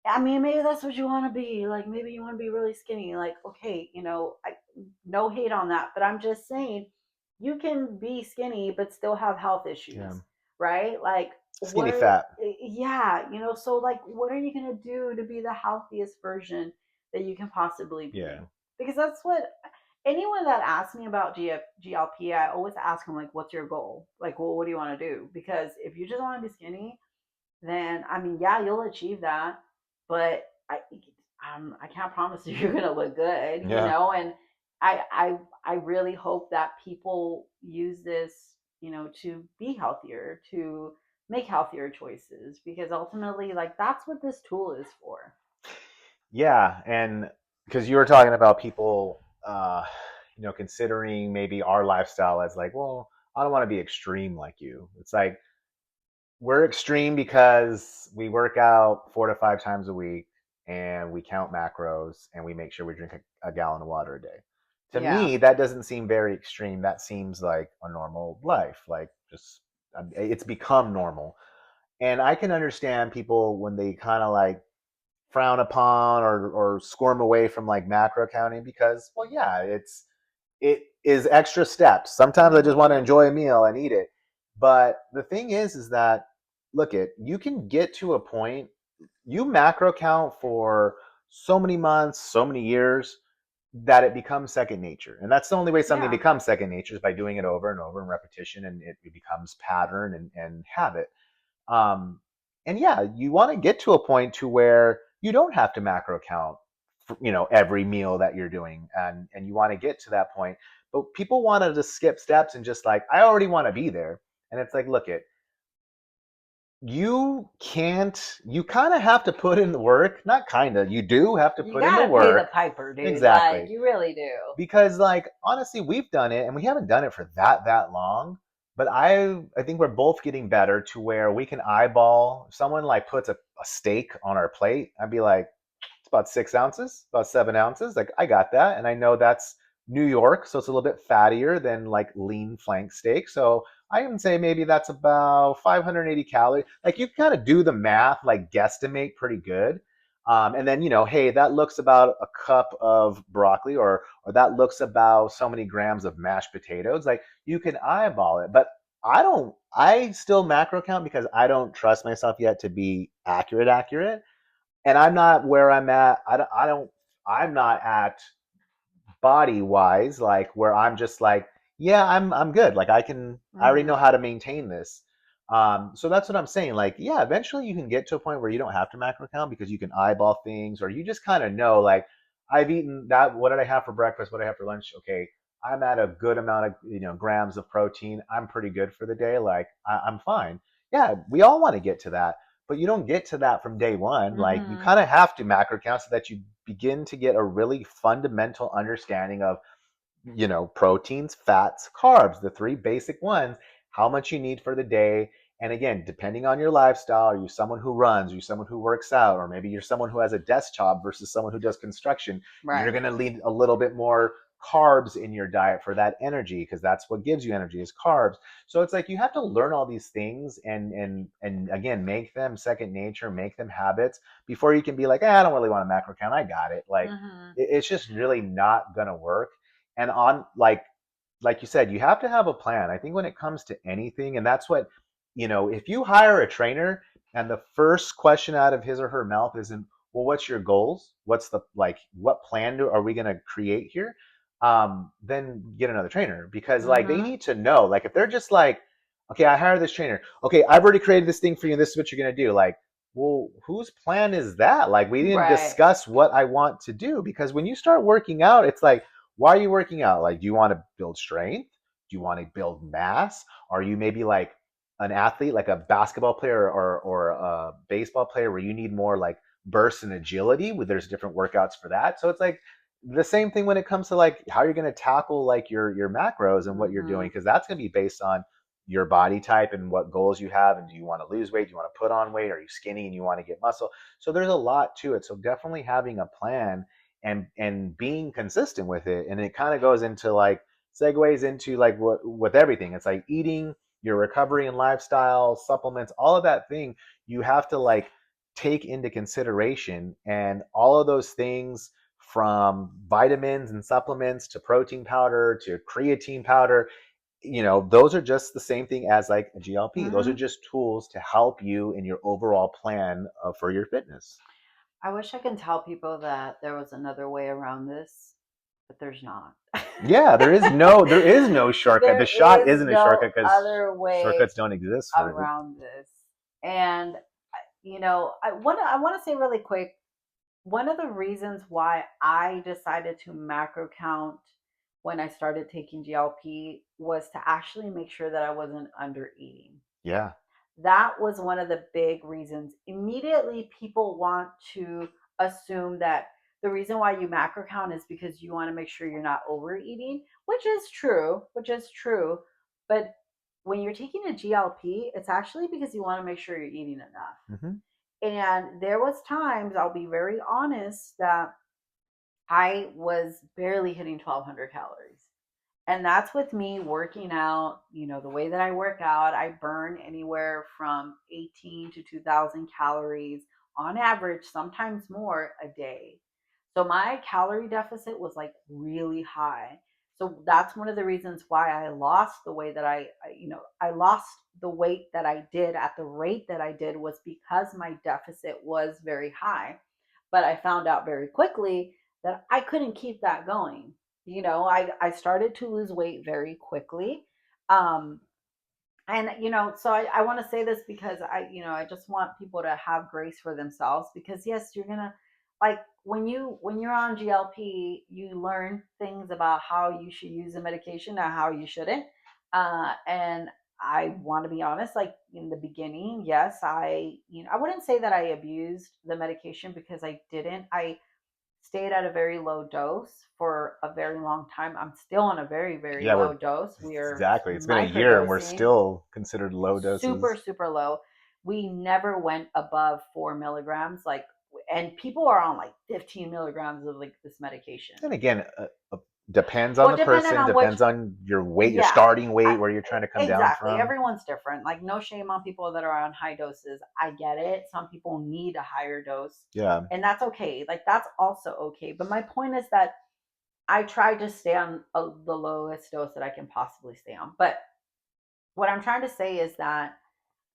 I mean, maybe that's what you want to be. Like, maybe you want to be really skinny. Like, okay, no hate on that, but I'm just saying, you can be skinny but still have health yeah, issues, right? Like, skinny fat. yeah, so, like, what are you gonna do to be the healthiest version that you can possibly Yeah, be? Because that's what anyone that asks me about GLP, I always ask them, like, what's your goal? Like, well, what do you want to do? Because if you just want to be skinny, then I mean, yeah, you'll achieve that, but I can't promise you you're gonna look good, yeah, and I really hope that people use this, to be healthier, to make healthier choices, because ultimately, like, that's what this tool is for. Yeah, and because you were talking about people, considering maybe our lifestyle as like, well, I don't want to be extreme like you. It's like we're extreme because we work out 4 to 5 times a week and we count macros and we make sure we drink a gallon of water a day. To Yeah. me, that doesn't seem very extreme. That seems like a normal life. Like just it's become normal. And I can understand people when they kind of like frown upon or squirm away from like macro counting because, well, yeah, it is extra steps. Sometimes I just want to Mhm. enjoy a meal and eat it. But the thing is that look it, you can get to a point, you macro count for so many months, so many years that it becomes second nature. And that's the only way something Yeah. becomes second nature is by doing it over and over in repetition and it becomes pattern and habit. Um, and yeah, you want to get to a point to where you don't have to macro count, for, every meal that you're doing, and you want to get to that point. But people want to just skip steps and just like, I already want to be there. And it's like, look it, you can't. You kind of have to put in the work. Not kind of. You do have to You put in the gotta pay the work. piper, dude. Like, Exactly, you really do. because like honestly we've done it and we haven't done it for that long, but I think we're both getting better to where we can eyeball if someone like puts a steak on our plate. I'd be like, it's about 6 ounces, about 7 ounces. Like I got that, and I know that's New York, so it's a little bit fattier than like lean flank steak. So I can say maybe that's about 580 calories. Like you kind of do the math, like guesstimate pretty good. And then hey, that looks about a cup of broccoli, or that looks about so many grams of mashed potatoes. Like you can eyeball it, but I don't. I still macro count because I don't trust myself yet to be accurate, and I'm not where I'm at. I don't. I'm not at body wise like where I'm just like, yeah, I'm good. Like I already know Hmm. how to maintain this. So that's what I'm saying. Like, yeah, eventually you can get to a point where you don't have to macro count because you can eyeball things, or you just kind of know like, I've eaten that. What did I have for breakfast? What did I have for lunch? Okay, I'm at a good amount of grams of protein. I'm pretty good for the day. Like I'm fine. Yeah, we all want to get to that, but you don't get to that from day one. Like you Hmm. kind of have to macro count so that you begin to get a really fundamental understanding of proteins, fats, carbs, the three basic ones, how much you need for the day. And again, depending on your lifestyle, are you someone who runs, are you someone who works out, or maybe you're someone who has a desk job versus someone who does construction, you're Right. going to need a little bit more carbs in your diet for that energy because that's what gives you energy is carbs. So it's like you have to learn all these things and again make them second nature, make them habits before you can be like, I don't really want a macro count, I got it. Like Hmm. it's just really not going to work. And on like you said, you have to have a plan. I think when it comes to anything, and that's what, if you hire a trainer and the first question out of his or her mouth isn't, well, what's your goals? What's the like what plan are we going to create here? Then get another trainer because like they Hmm. need to know. Like if they're just like, okay, I hired this trainer. Okay, I've already created this thing for you and this is what you're going to do. Like, well, whose plan is that? Like we didn't Right. discuss what I want to do because when you start working out, it's like, why are you working out? Like, do you want to build strength? Do you want to build mass? Are you maybe like an athlete, like a basketball player or a baseball player, where you need more like burst and agility? Where there's different workouts for that. So it's like the same thing when it comes to like how you're going to tackle like your macros and what you're doing, Hmm. because that's going to be based on your body type and what goals you have. And do you want to lose weight? Do you want to put on weight? Are you skinny and you want to get muscle? So there's a lot to it. So definitely having a plan and being consistent with it, and it kind of goes into like segues into like what with everything. It's like eating, your recovery and lifestyle, supplements, all of that thing you have to like take into consideration, and all of those things from vitamins and supplements to protein powder to creatine powder, those are just the same thing as like a GLP. Those are Hmm. just tools to help you in your overall plan for your fitness. I wish I could tell people that there was another way around this, but there's not. Yeah, there is no shortcut. There The shot is isn't a no shortcut because other way shortcuts don't exist for it. around this. And I want to say really quick, one of the reasons why I decided to macro count when I started taking GLP was to actually make sure that I wasn't under eating. Yeah. that was one of the big reasons. Immediately, people want to assume that the reason why you macro count is because you want to make sure you're not overeating, which is true. But when you're taking a GLP, it's actually because you want to make sure you're eating enough. Hmm. And there was times, I'll be very honest, that I was barely hitting 1200 calories. And that's with me working out, the way that I work out. I burn anywhere from 18 to 2000 calories on average, sometimes more a day. So my calorie deficit was like really high. So that's one of the reasons why I lost the way that I lost the weight that I did at the rate that I did, was because my deficit was very high. But I found out very quickly that I couldn't keep that going. I started to lose weight very quickly. Um, and so I want to say this because I just want people to have grace for themselves, because yes, you're gonna, like, when you're on GLP, you learn things about how you should use the medication and how you shouldn't. And I want to be honest, like in the beginning, yes, I wouldn't say that I abused the medication, because I didn't. I stayed at a very low dose for a very long time. I'm still on a very, very Yeah, we're low dose. We are exactly. It's been a year and we're microdosing, still considered low super, doses. super low. We never went above 4 milligrams. And people are on like 15 milligrams of like this medication. And again, depends on Well, the depending person, on which, depends on your weight, your yeah, starting weight, where you're trying to come down exactly. from. Everyone's different. Like, no shame on people that are on high doses. I get it. Some people need a higher dose, Yeah, and that's okay. Like, that's also okay. But my point is that I try to stay on the lowest dose that I can possibly stay on. But what I'm trying to say is that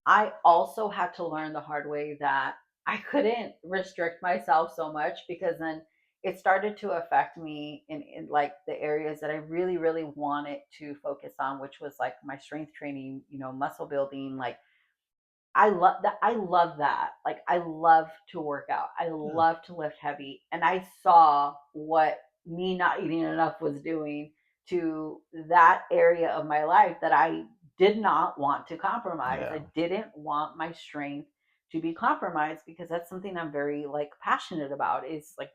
I also had to learn the hard way that I couldn't restrict myself so much, because then it started to affect me in like the areas that I really, really wanted to focus on, which was like my strength training, muscle building. Like, I love that. I love that. Like, I love to work out. I yeah, love to lift heavy. And I saw what me not eating enough was doing to that area of my life that I did not want to compromise. yeah. I didn't want my strength to be compromised, because that's something I'm very like passionate about, is like,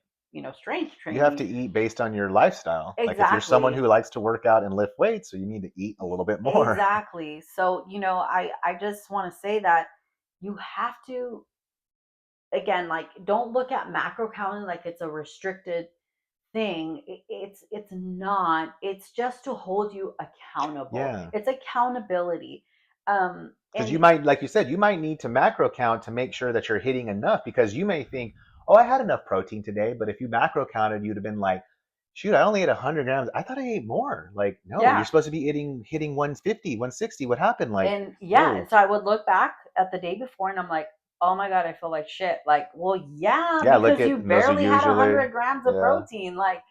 strength You have training. to eat based on your lifestyle. Like if you're someone who Exactly. likes to work out and lift weights, so you need to eat a little bit more. Exactly. So, I just want to say that you have to, again, like, don't look at macro counting like it's a restricted thing. It's not. It's just to hold you accountable. Yeah. It's accountability. Because And you might, like you said, you might need to macro count to make sure that you're hitting enough, because you may think, oh, I had enough protein today. But if you macro counted, you'd have been like, shoot, I only ate 100 grams. I thought I ate more. Like, no, you're yeah, supposed to be hitting 150, 160. What happened? Like, and yeah, whoa. so I would look back at the day before and I'm like, oh my god, I feel like shit. Like, well, yeah, Yeah, look because at, you and those are barely had a usually, hundred grams of yeah, protein. Like,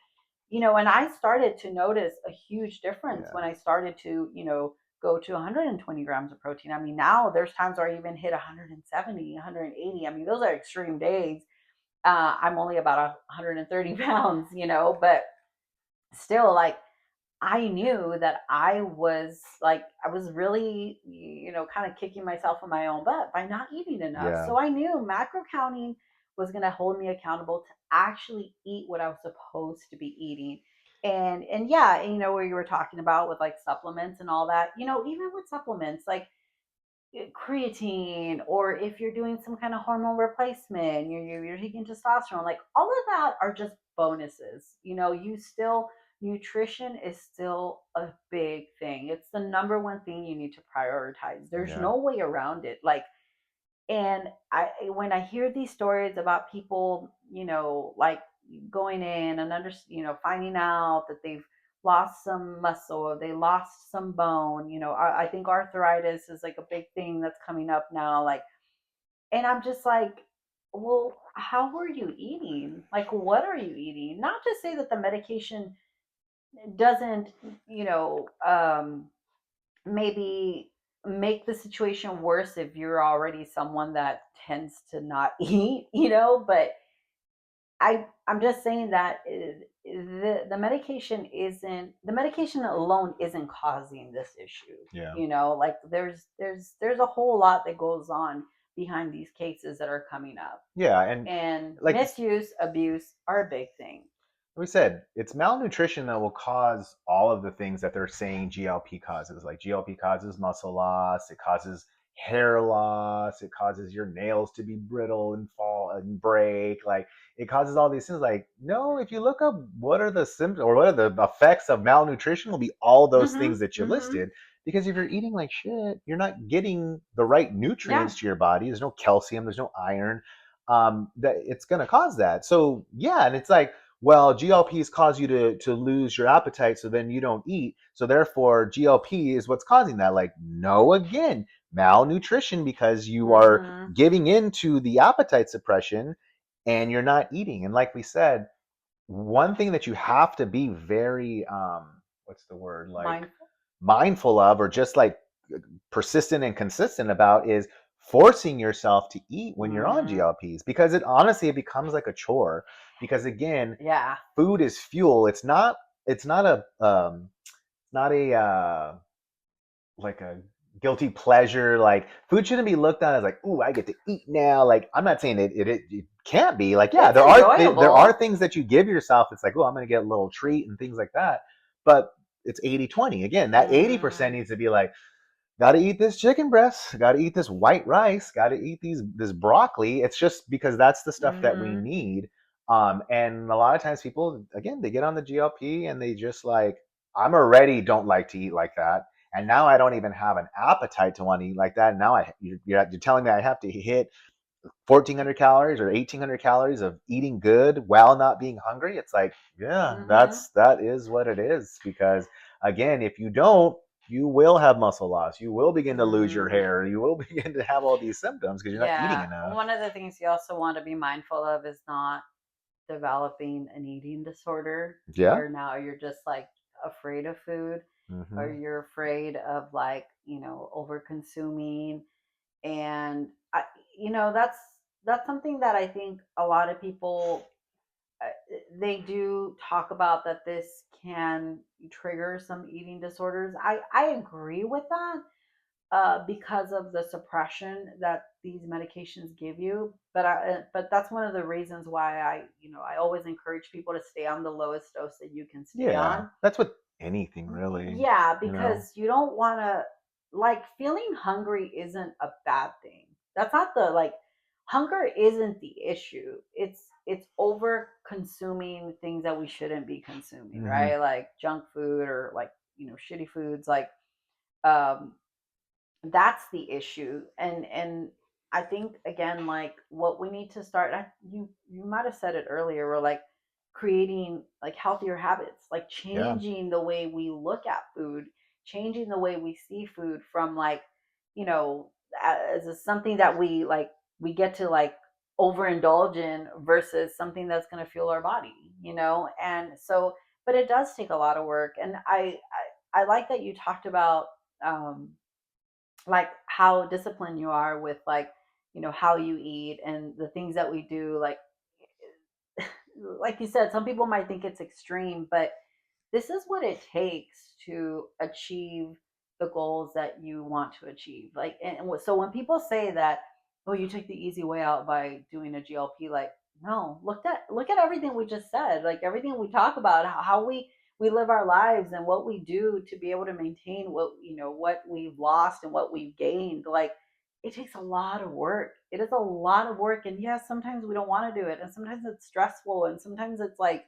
and I started to notice a huge difference yeah, when I started to, go to 120 grams of protein. I mean, now there's times where I even hit 170, 180. I mean, those are extreme days. I'm only about 130 pounds, but still, like, I knew that I was really, kind of kicking myself in my own butt by not eating enough. yeah, So I knew macro counting was going to hold me accountable to actually eat what I was supposed to be eating. And yeah, where you were talking about with like supplements and all that, even with supplements, like creatine, or if you're doing some kind of hormone replacement, you're taking testosterone, like all of that are just bonuses. You still, nutrition is still a big thing. It's the number one thing you need to prioritize. There's yeah, no way around it. Like, and when I hear these stories about people, like going in and finding out that they've lost some muscle or they lost some bone, I think arthritis is like a big thing that's coming up now. Like, and I'm just like, well, how are you eating? Like, what are you eating? Not to say that the medication doesn't, maybe make the situation worse if you're already someone that tends to not eat, but I'm just saying that the medication alone isn't causing this issue. Yeah. You know, like there's a whole lot that goes on behind these cases that are coming up, Yeah, and and like misuse, abuse are a big thing. we said, it's malnutrition that will cause all of the things that they're saying GLP causes. Like GLP causes muscle loss, it causes hair loss, it causes your nails to be brittle and fall and break. Like it causes all these things. Like, no, if you look up what are the symptoms or what are the effects of malnutrition, will be all those Mm-hmm. things that you Mm-hmm. listed. Because if you're eating like shit, you're not getting the right Yeah. nutrients to your body. There's no calcium, there's no iron. That it's gonna cause that. So yeah, and it's like, well, GLPs cause you to lose your appetite, so then you don't eat. So therefore, GLP is what's causing that. Like, no, again, malnutrition because you are Mm-hmm. giving into the appetite suppression and you're not eating. And like we said, one thing that you have to be very what's the word, like Mindful. mindful of, or just like persistent and consistent about, is forcing yourself to eat when you're on Mm. GLPs, because it honestly it becomes like a chore. Because again, Yeah. food is fuel. It's not a not a like a guilty pleasure. Like food shouldn't be looked at as like, ooh, I get to eat now. Like I'm not saying it can't be. Like yeah, It's there are enjoyable. things that you give yourself. It's like, oh, I'm gonna get a little treat and things like that. But it's 80-20. Again, that Mm-hmm. 80% needs to be like, got to eat this chicken breast, got to eat this white rice, got to eat this broccoli. It's just because that's the stuff that we Mm-hmm. need. And a lot of times people, again, they get on the GLP and they just like, I'm already don't like to eat like that, and now I don't even have an appetite to want to eat like that. Now you're telling me I have to hit 1,400 calories or 1,800 calories of eating good while not being hungry. It's like, yeah, Mm-hmm. that is what it is. Because again, if you don't, you will have muscle loss, you will begin to lose your Mm. hair, you will begin to have all these symptoms because you're not eating Yeah. enough. One of the things you also want to be mindful of is not developing an eating disorder to Yeah. where now you're just like afraid of food, or Hmm. you're afraid of, like, over consuming. And I, that's something that I think a lot of people, uh, they do talk about, that this can trigger some eating disorders. I agree with that, because of the suppression that these medications give you. But that's one of the reasons why I always encourage people to stay on the lowest dose that you can stay Yeah, on. that's with anything really, Yeah, you know. because you don't want to, like, feeling hungry isn't a bad thing. That's not the, like, hunger isn't the issue. It's over consuming things that we shouldn't be consuming, Hmm. right? Like junk food, or like, shitty foods, like, um that's the issue. And I think, again, like, what we need to start, you might have said it earlier, we're like creating like healthier habits, like Yeah. changing the way we look at food, changing the way we see food, from like, you know as something that we get to like overindulge in, versus something that's going to fuel our body. And so, but it does take a lot of work. And I like that you talked about, um like, how disciplined you are with, like, how you eat and the things that we do, like you said, some people might think it's extreme, but this is what it takes to achieve the goals that you want to achieve. Like, and so when people say that, oh, you take the easy way out by doing a GLP, like, no, look at everything we just said, like everything we talk about, how we live our lives and what we do to be able to maintain what we've lost and what we've gained. Like, it takes a lot of work. It is a lot of work. And yes, sometimes we don't want to do it. And sometimes it's stressful. And sometimes it's like,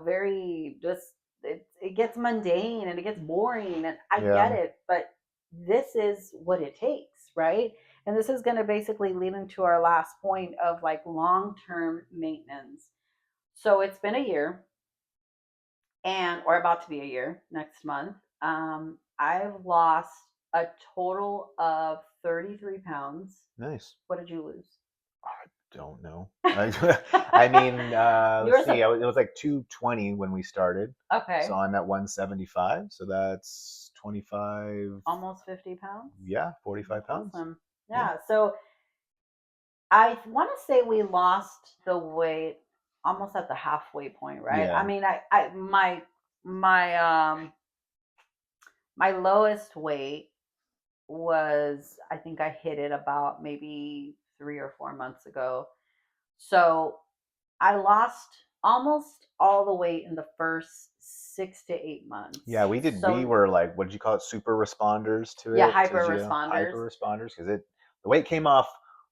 very just, it gets mundane and it gets boring. And I get Yeah. it. But this is what it takes, right? And this is going to basically lead into our last point of like long term maintenance. So it's been a year, and or about to be a year next month. I've lost a total of 33 pounds. Nice. What did you lose? I don't know. I mean, You let's were see. It was like 220 when we started, so okay, I'm at 175. So that's 25. almost 50 pounds. Yeah, 45 pounds. Awesome. Yeah. Yeah. So I want to say we lost the weight. almost at the halfway point, right? I Yeah. mean, my my lowest weight was, I think I hit it about maybe 3 or 4 months ago. So I lost almost all the weight in the first 6 to 8 months. Yeah, we So were like, what did you call it? Super responders to yeah, it. hyper Did you responders. hyper responders? Because the weight came off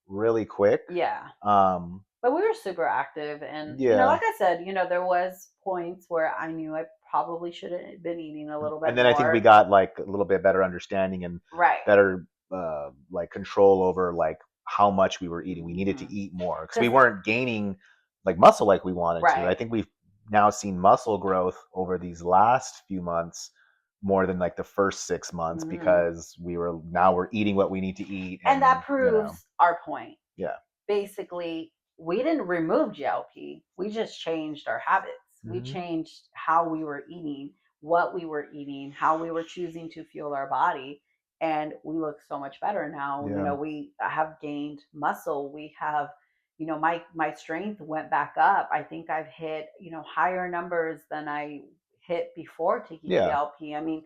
really quick. Yeah. Um, But we were super active, and yeah, like I said, there was points where I knew I probably should have been eating a little and bit then I think we more. got like a little bit better understanding and Right. better like control over like how much we were eating. We needed to Mm-hmm. eat more because we Because weren't gaining like muscle like we wanted to. I right. think we've now seen muscle growth over these last few months more than like the first 6 months Mm-hmm. because we're eating what we need to eat And and that proves our point. yeah. Basically, we didn't remove GLP. We just changed our habits. We Hmm. changed how we were eating, what we were eating, how we were choosing to fuel our body. And we look so much better now. Yeah. We have gained muscle. We have, my strength went back up. I think I've hit, higher numbers than I hit before taking Yeah. GLP. I mean,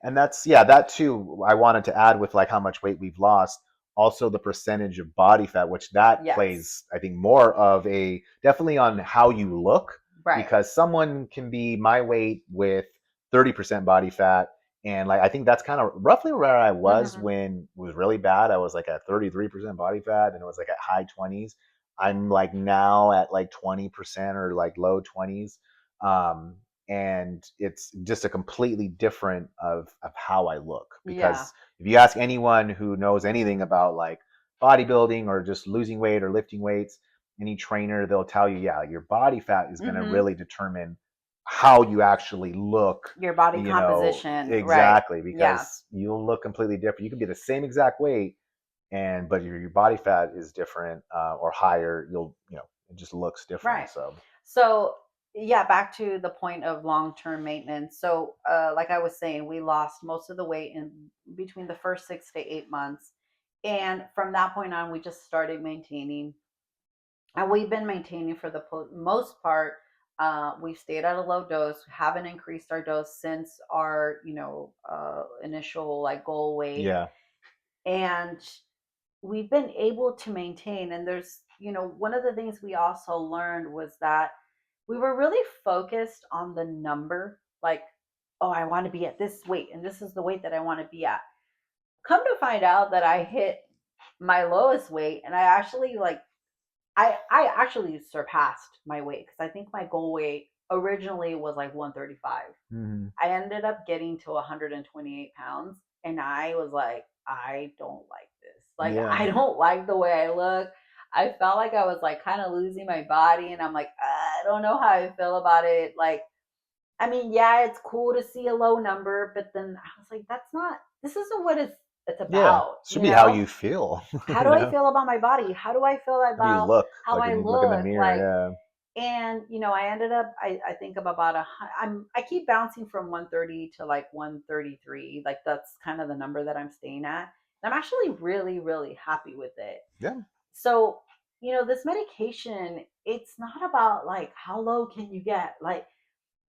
And that's yeah, that too. I wanted to add with like how much weight we've lost, also the percentage of body fat, which that yes, plays, I think, more of a definitely on how you look, right. because someone can be my weight with 30% body fat. And like I think that's kind of roughly where I was Hmm. when it was really bad. I was like at 33% body fat, and it was like at high 20s. I'm like now at like 20% or like low 20s. Um, and it's just a completely different of how I look, Yeah. because if you ask anyone who knows anything about like bodybuilding or just losing weight or lifting weights, any trainer, they'll tell you, yeah, your body fat is going to Hmm. really determine how you actually look, Your body you know, composition, right? exactly, Yeah. because you'll look completely different. You can be the same exact weight, and but your body fat is different or higher. It just looks different. Right. So So, yeah, back to the point of long term maintenance. So, like I was saying, we lost most of the weight in between the first 6 to 8 months. And from that point on, we just started maintaining. And we've been maintaining for the most part. We've stayed at a low dose, haven't increased our dose since our, initial like goal weight. yeah, And we've been able to maintain. And there's, one of the things we also learned was that we were really focused on the number, like, oh, I want to be at this weight and this is the weight that I want to be at. Come to find out that I hit my lowest weight, and I actually surpassed my weight, because I think my goal weight originally was like 135. hmm, I ended up getting to 128 pounds, and I was like, I don't like this. Like, yeah. I don't like the way I look. I felt like I was like kind of losing my body, and I'm like, I don't know how I feel about it. Like, I mean, yeah, it's cool to see a low number, but then I was like, this isn't what it's Yeah, about, should be how you feel. How you do I know, feel about my body? How do I feel how do you about look how like I when you look in the look? Like, mirror? and I ended up, I think I'm about I keep bouncing from 130 to like 133. Like, that's kind of the number that I'm staying at. And I'm actually really, really happy with it. Yeah, yeah, So, this medication, it's not about like how low can you get? Like,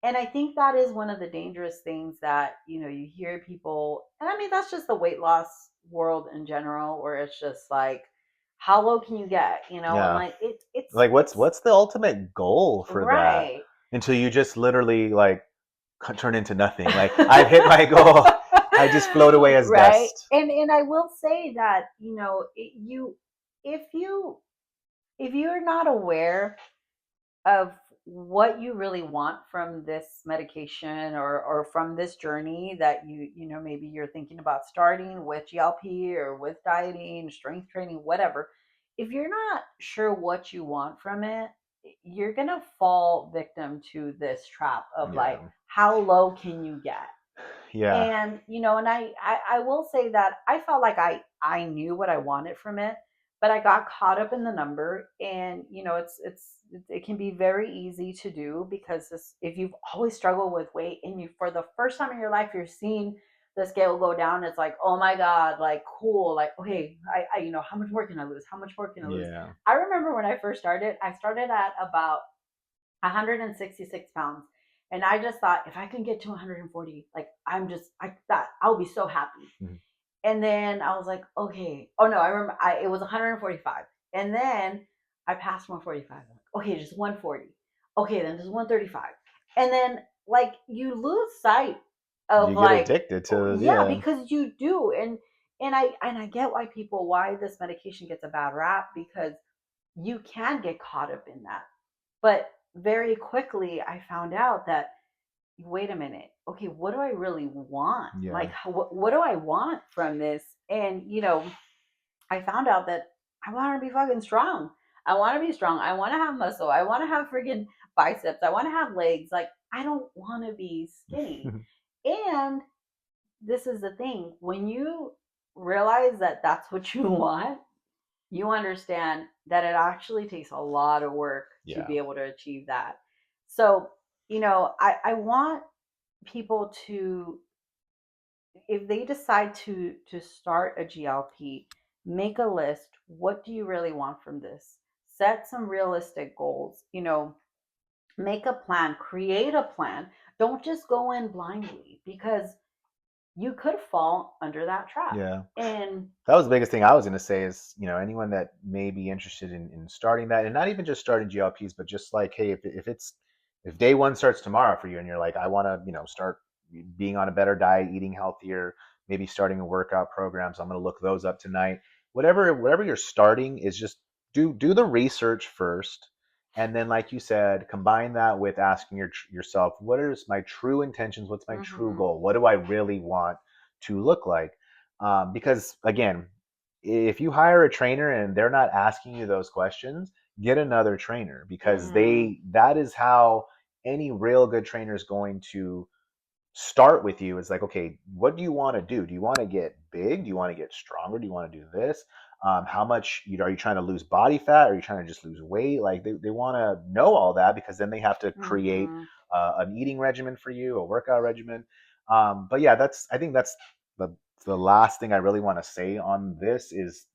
and I think that is one of the dangerous things that, you hear people, and I mean, that's just the weight loss world in general, where it's just like, how low can you get? And yeah. like, Like, it's what's the ultimate goal for that? right. Until you just literally like turn into nothing. Like I've hit my goal. I just float away as Right. dust. And I will say that, if you're not aware of what you really want from this medication, or from this journey that maybe you're thinking about starting with GLP or with dieting, strength training, whatever. If you're not sure what you want from it, you're going to fall victim to this trap of like, Yeah, how low can you get? yeah, And and I will say that I felt like I knew what I wanted from it, but I got caught up in the number. And it can be very easy to do, because if you've always struggled with weight, and you, for the first time in your life, you're seeing the scale go down, it's like, oh my god, like, cool, like, okay, I how much more can I lose, how much more can I lose? yeah. I remember when I first started, I started at about 166 pounds. And I just thought if I can get to 140, like I thought I'll be so happy. Mhm. And then I was like, okay. Oh no, I remember it was 145. And then I passed 145. Like, okay, just 140. Okay, then just 135. And then like you lose sight of You get like, addicted oh, to, yeah, yeah. because you do. And I get why this medication gets a bad rap, because you can get caught up in that. But very quickly I found out that, wait a minute, okay, what do I really want? Yeah. Like, what do I want from this? And, I found out that I want to be fucking strong. I want to be strong. I want to have muscle. I want to have friggin' biceps. I want to have legs. Like, I don't want to be skinny. And this is the thing, when you realize that that's what you want, you understand that it actually takes a lot of work to Yeah. be able to achieve that. So, I want people to, if they decide to start a GLP, make a list. What do you really want from this? Set some realistic goals. Make a plan, create a plan. Don't just go in blindly, because you could fall under that trap. Yeah. And That was the biggest thing I was going to say is, anyone that may be interested in starting that, and not even just starting GLPs, but just like, hey, if day one starts tomorrow for you and you're like, I want to, start being on a better diet, eating healthier, maybe starting a workout program. So I'm going to look those up tonight. Whatever you're starting is just do the research first. And then, like you said, combine that with asking yourself, what is my true intentions? What's my true mhm, goal? What do I really want to look like? Because again, if you hire a trainer and they're not asking you those questions, get another trainer, because mhm, that is how any real good trainer is going to start with you. Is like, okay, what do you want to do? Do you want to get big? Do you want to get stronger? Do you want to do this? How much, are you trying to lose body fat? Are you trying to just lose weight? Like they want to know all that, because then they have to create mhm, an eating regimen for you, a workout regimen. But yeah, I think that's the the last thing I really want to say on this is,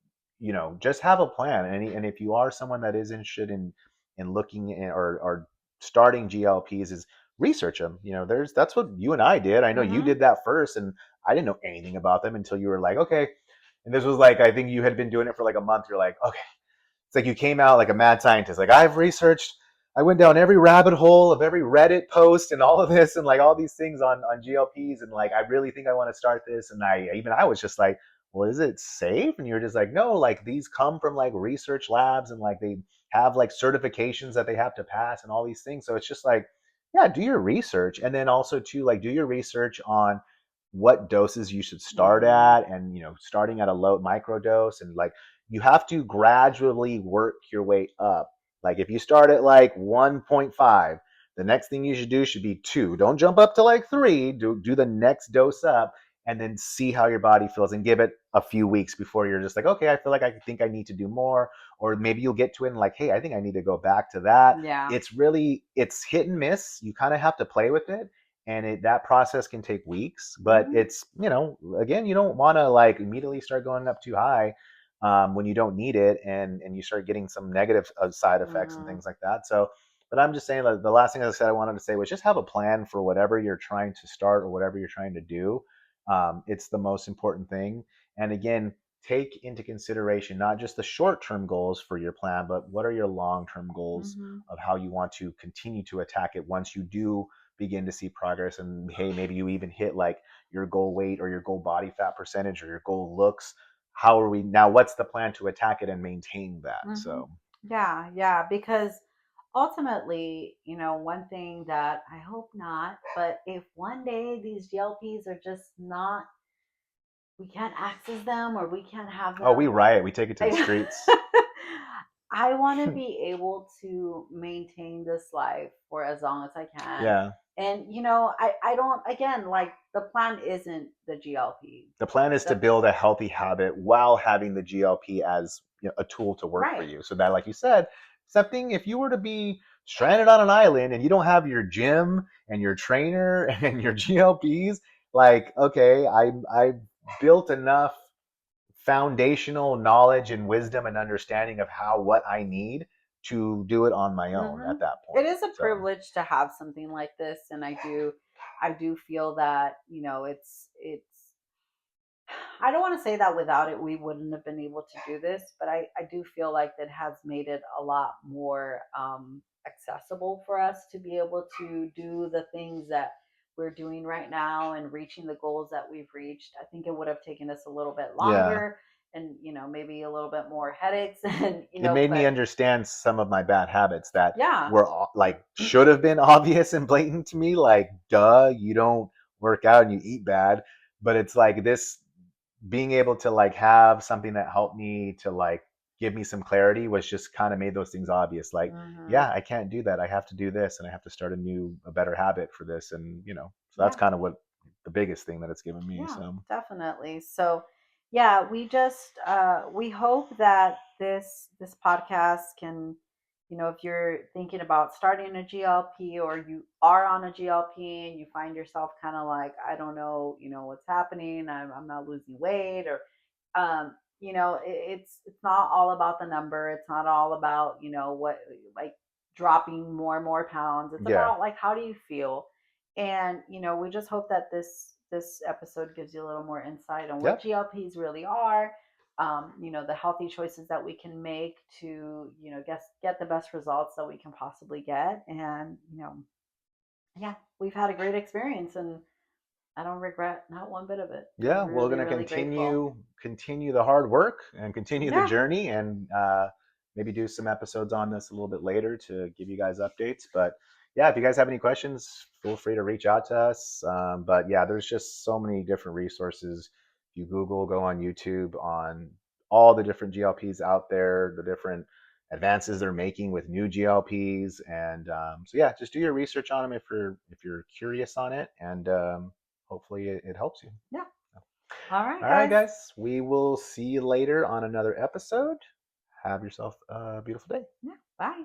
just have a plan. And if you are someone that is interested in looking in, or starting GLPs, is research them. That's what you and I did. I know you mhm, did that first, and I didn't know anything about them until you were like, okay. And this was like, I think you had been doing it for like a month. You're like, okay, it's like you came out like a mad scientist. Like, I've researched, I went down every rabbit hole of every Reddit post and all of this and like all these things on GLPs, and like I really think I want to start this. And I was just like, well, is it safe? And you're just like, no, like these come from like research labs, and like they have like certifications that they have to pass and all these things. So it's just like, yeah, do your research, and then also too, like, do your research on what doses you should start mhm, at, and starting at a low micro dose, and like you have to gradually work your way up. Like if you start at like 1.5, the next thing you should do should be 2. Don't jump up to like 3. Do the next dose up, and then see how your body feels, and give it a few weeks before you're just like, okay, I feel like I think I need to do more. Or maybe you'll get to it and like, hey, I think I need to go back to that. yeah, It's hit and miss. You kind of have to play with it, and that process can take weeks. But mhm, it's, again, you don't want to like immediately start going up too high, when you don't need it, and you start getting some negative side effects and mhm, things like that. So, but I'm just saying, like, the last thing I said I wanted to say was just have a plan for whatever you're trying to start or whatever you're trying to do. It's the most important thing. And again, take into consideration not just the short-term goals for your plan, but what are your long-term goals mhm, of how you want to continue to attack it once you do begin to see progress. And hey, maybe you even hit like your goal weight or your goal body fat percentage or your goal looks. How are we now? What's the plan to attack it and maintain that? mhm. So, Yeah, yeah, because ultimately, one thing that I hope not, but if one day these GLPs are just not, we can't access them or we can't have oh, we them, riot. We take it to the I, streets. I want to be able to maintain this life for as long as I can. Yeah. And, I don't, again, like the plan isn't the GLP. The plan is to The, build a healthy habit while having the GLP as, a tool to work for right. you. So that, like you said, something, if you were to be stranded on an island and you don't have your gym and your trainer and your GLPs, like, okay, I built enough foundational knowledge and wisdom and understanding of what I need. to do it on my own Hmm. at that It point. is a So privilege to have something like this, and I do feel that it's. I don't want to say that without it we wouldn't have been able to do this, but I do feel like that has made it a lot more accessible for us to be able to do the things that we're doing right now and reaching the goals that we've reached. I think it would have taken us a little bit yeah, longer and maybe a little bit more headaches and it made me but understand some of my bad habits that yeah. were like should have been obvious and blatant to me. Like, duh, you don't work out and you eat bad. But it's like this being able to like have something that helped me to like give me some clarity was just kind of made those things obvious. Like, Hmm. yeah, I can't do that. I have to do this, and I have to start a better habit for this. And so that's Yeah. kind of what the biggest thing that it's given me. Yeah, So definitely. So, yeah, we hope that this podcast can, if you're thinking about starting a GLP or you are on a GLP and you find yourself kind of like, I don't know, what's happening. I'm not losing weight or it's not all about the number. It's not all about, what like dropping more and more pounds. It's yeah, about like how do you feel? And we just hope that this episode gives you a little more insight on what yep, GLPs really are. The healthy choices that we can make to get the best results that we can possibly get. And yeah, we've had a great experience, and I don't regret not one bit of it. I'm yeah. We're really, gonna really grateful. continue the hard work and continue the Yeah, journey, and maybe do some episodes on this a little bit later to give you guys updates. But yeah, if you guys have any questions, feel free to reach out to us. But yeah, there's just so many different resources. If you Google, go on YouTube on all the different GLPs out there, the different advances they're making with new GLPs, and so yeah, just do your research on them if you're curious on it, and hopefully it helps you. yeah. All right, All right, guys. guys. We will see you later on another episode. Have yourself a beautiful day. Yeah, bye.